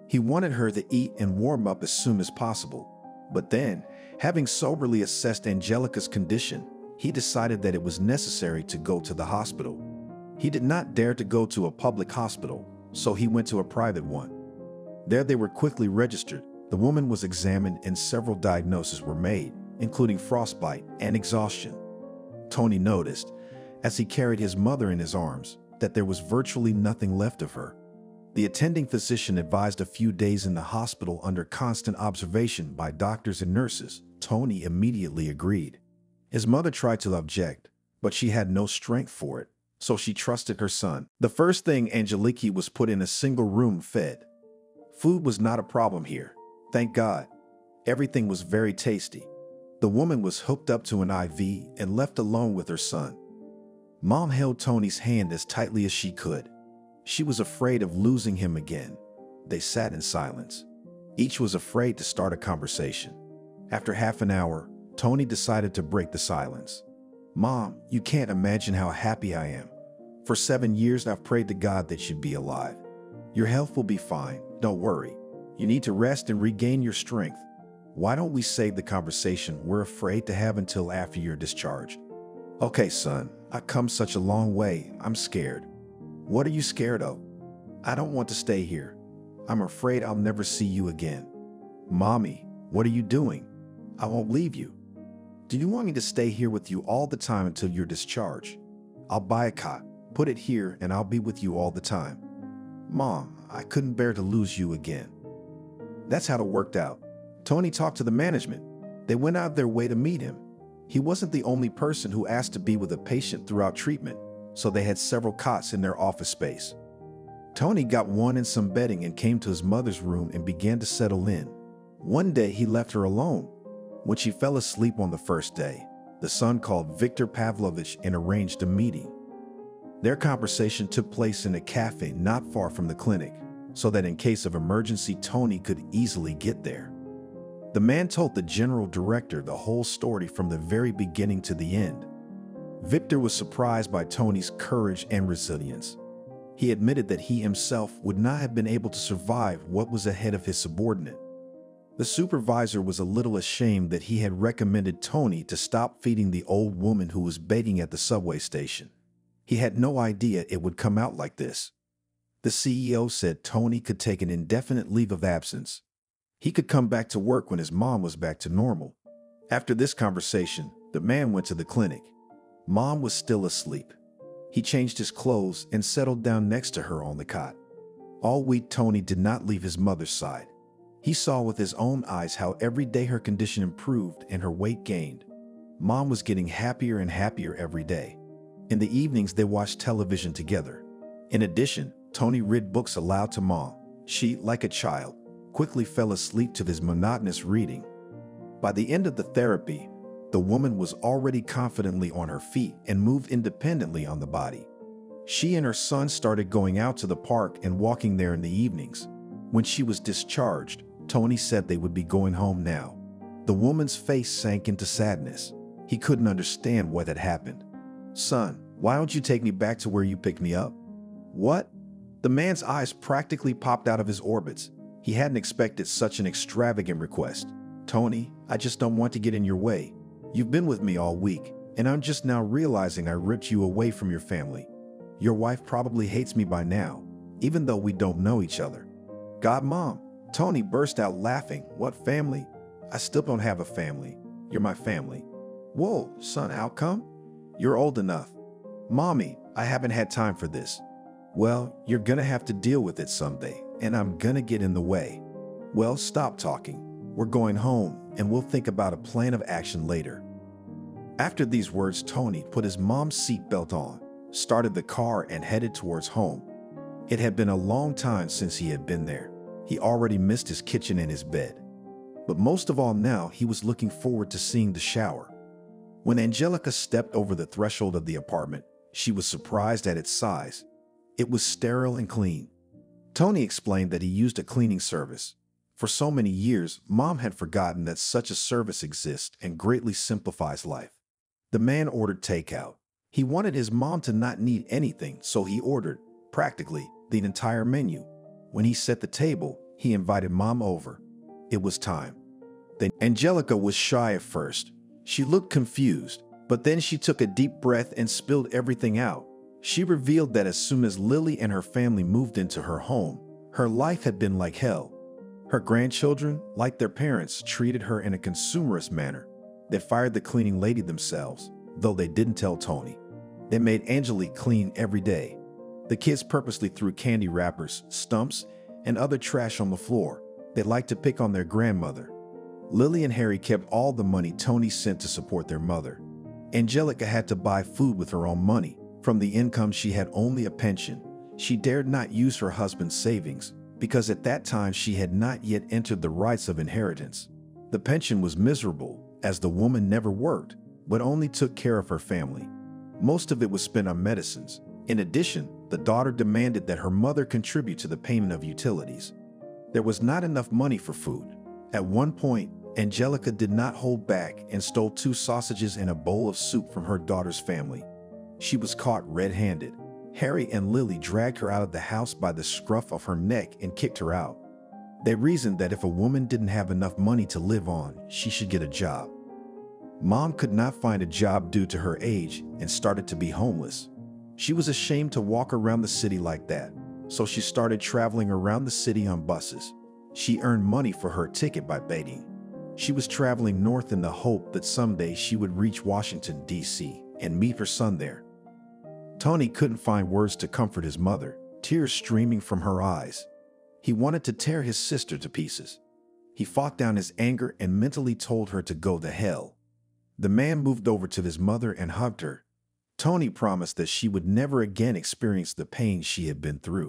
He wanted her to eat and warm up as soon as possible. But then, having soberly assessed Angelica's condition, he decided that it was necessary to go to the hospital. He did not dare to go to a public hospital, so he went to a private one. There they were quickly registered. The woman was examined and several diagnoses were made, including frostbite and exhaustion. Tony noticed, as he carried his mother in his arms, that there was virtually nothing left of her. The attending physician advised a few days in the hospital under constant observation by doctors and nurses. Tony immediately agreed. His mother tried to object, but she had no strength for it, so she trusted her son. The first thing, Angeliki was put in a single room fed. Food was not a problem here, thank God. Everything was very tasty. The woman was hooked up to an IV and left alone with her son. Mom held Tony's hand as tightly as she could. She was afraid of losing him again. They sat in silence. Each was afraid to start a conversation. After half an hour, Tony decided to break the silence. Mom, you can't imagine how happy I am. For 7 years, I've prayed to God that you'd be alive. Your health will be fine, don't worry. You need to rest and regain your strength. Why don't we save the conversation we're afraid to have until after you're discharged? Okay, son, I've come such a long way. I'm scared. What are you scared of? I don't want to stay here. I'm afraid I'll never see you again. Mommy, what are you doing? I won't leave you. Do you want me to stay here with you all the time until you're discharged? I'll buy a cot, put it here, and I'll be with you all the time. Mom, I couldn't bear to lose you again. That's how it worked out. Tony talked to the management. They went out of their way to meet him. He wasn't the only person who asked to be with a patient throughout treatment, so they had several cots in their office space. Tony got one and some bedding and came to his mother's room and began to settle in. One day he left her alone. When she fell asleep on the first day, the son called Viktor Pavlovich and arranged a meeting. Their conversation took place in a cafe not far from the clinic, so that in case of emergency, Tony could easily get there. The man told the general director the whole story from the very beginning to the end. Viktor was surprised by Tony's courage and resilience. He admitted that he himself would not have been able to survive what was ahead of his subordinate. The supervisor was a little ashamed that he had recommended Tony to stop feeding the old woman who was begging at the subway station. He had no idea it would come out like this. The CEO said Tony could take an indefinite leave of absence. He could come back to work when his mom was back to normal. After this conversation, the man went to the clinic. Mom was still asleep. He changed his clothes and settled down next to her on the cot. All week, Tony did not leave his mother's side. He saw with his own eyes how every day her condition improved and her weight gained. Mom was getting happier and happier every day. In the evenings, they watched television together. In addition, Tony read books aloud to Mom. She, like a child, quickly fell asleep to his monotonous reading. By the end of the therapy, the woman was already confidently on her feet and moved independently on the body. She and her son started going out to the park and walking there in the evenings. When she was discharged, Tony said they would be going home now. The woman's face sank into sadness. He couldn't understand what had happened. Son, why don't you take me back to where you picked me up? What? The man's eyes practically popped out of his orbits. He hadn't expected such an extravagant request. Tony, I just don't want to get in your way. You've been with me all week, and I'm just now realizing I ripped you away from your family. Your wife probably hates me by now, even though we don't know each other. God, Mom. Tony burst out laughing. What family? I still don't have a family. You're my family. Whoa, son, how come? You're old enough. Mommy, I haven't had time for this. Well, you're gonna have to deal with it someday, and I'm gonna get in the way. Well, stop talking. We're going home, and we'll think about a plan of action later. After these words, Tony put his mom's seatbelt on, started the car, and headed towards home. It had been a long time since he had been there. He already missed his kitchen and his bed. But most of all now, he was looking forward to seeing the shower. When Angelica stepped over the threshold of the apartment, she was surprised at its size. It was sterile and clean. Tony explained that he used a cleaning service. For so many years, Mom had forgotten that such a service exists and greatly simplifies life. The man ordered takeout. He wanted his mom to not need anything, so he ordered, practically, the entire menu. When he set the table, he invited Mom over. It was time. Then Angelica was shy at first. She looked confused, but then she took a deep breath and spilled everything out. She revealed that as soon as Lily and her family moved into her home, her life had been like hell. Her grandchildren, like their parents, treated her in a consumerist manner. They fired the cleaning lady themselves, though they didn't tell Tony. They made Angelique clean every day. The kids purposely threw candy wrappers, stumps, and other trash on the floor. They liked to pick on their grandmother. Lily and Harry kept all the money Tony sent to support their mother. Angelica had to buy food with her own money. From the income, she had only a pension. She dared not use her husband's savings, because at that time she had not yet entered the rights of inheritance. The pension was miserable, as the woman never worked, but only took care of her family. Most of it was spent on medicines. In addition, the daughter demanded that her mother contribute to the payment of utilities. There was not enough money for food. At one point, Angelica did not hold back and stole 2 sausages and a bowl of soup from her daughter's family. She was caught red-handed. Harry and Lily dragged her out of the house by the scruff of her neck and kicked her out. They reasoned that if a woman didn't have enough money to live on, she should get a job. Mom could not find a job due to her age and started to be homeless. She was ashamed to walk around the city like that, so she started traveling around the city on buses. She earned money for her ticket by begging. She was traveling north in the hope that someday she would reach Washington, D.C. and meet her son there. Tony couldn't find words to comfort his mother, tears streaming from her eyes. He wanted to tear his sister to pieces. He fought down his anger and mentally told her to go to hell. The man moved over to his mother and hugged her. Tony promised that she would never again experience the pain she had been through.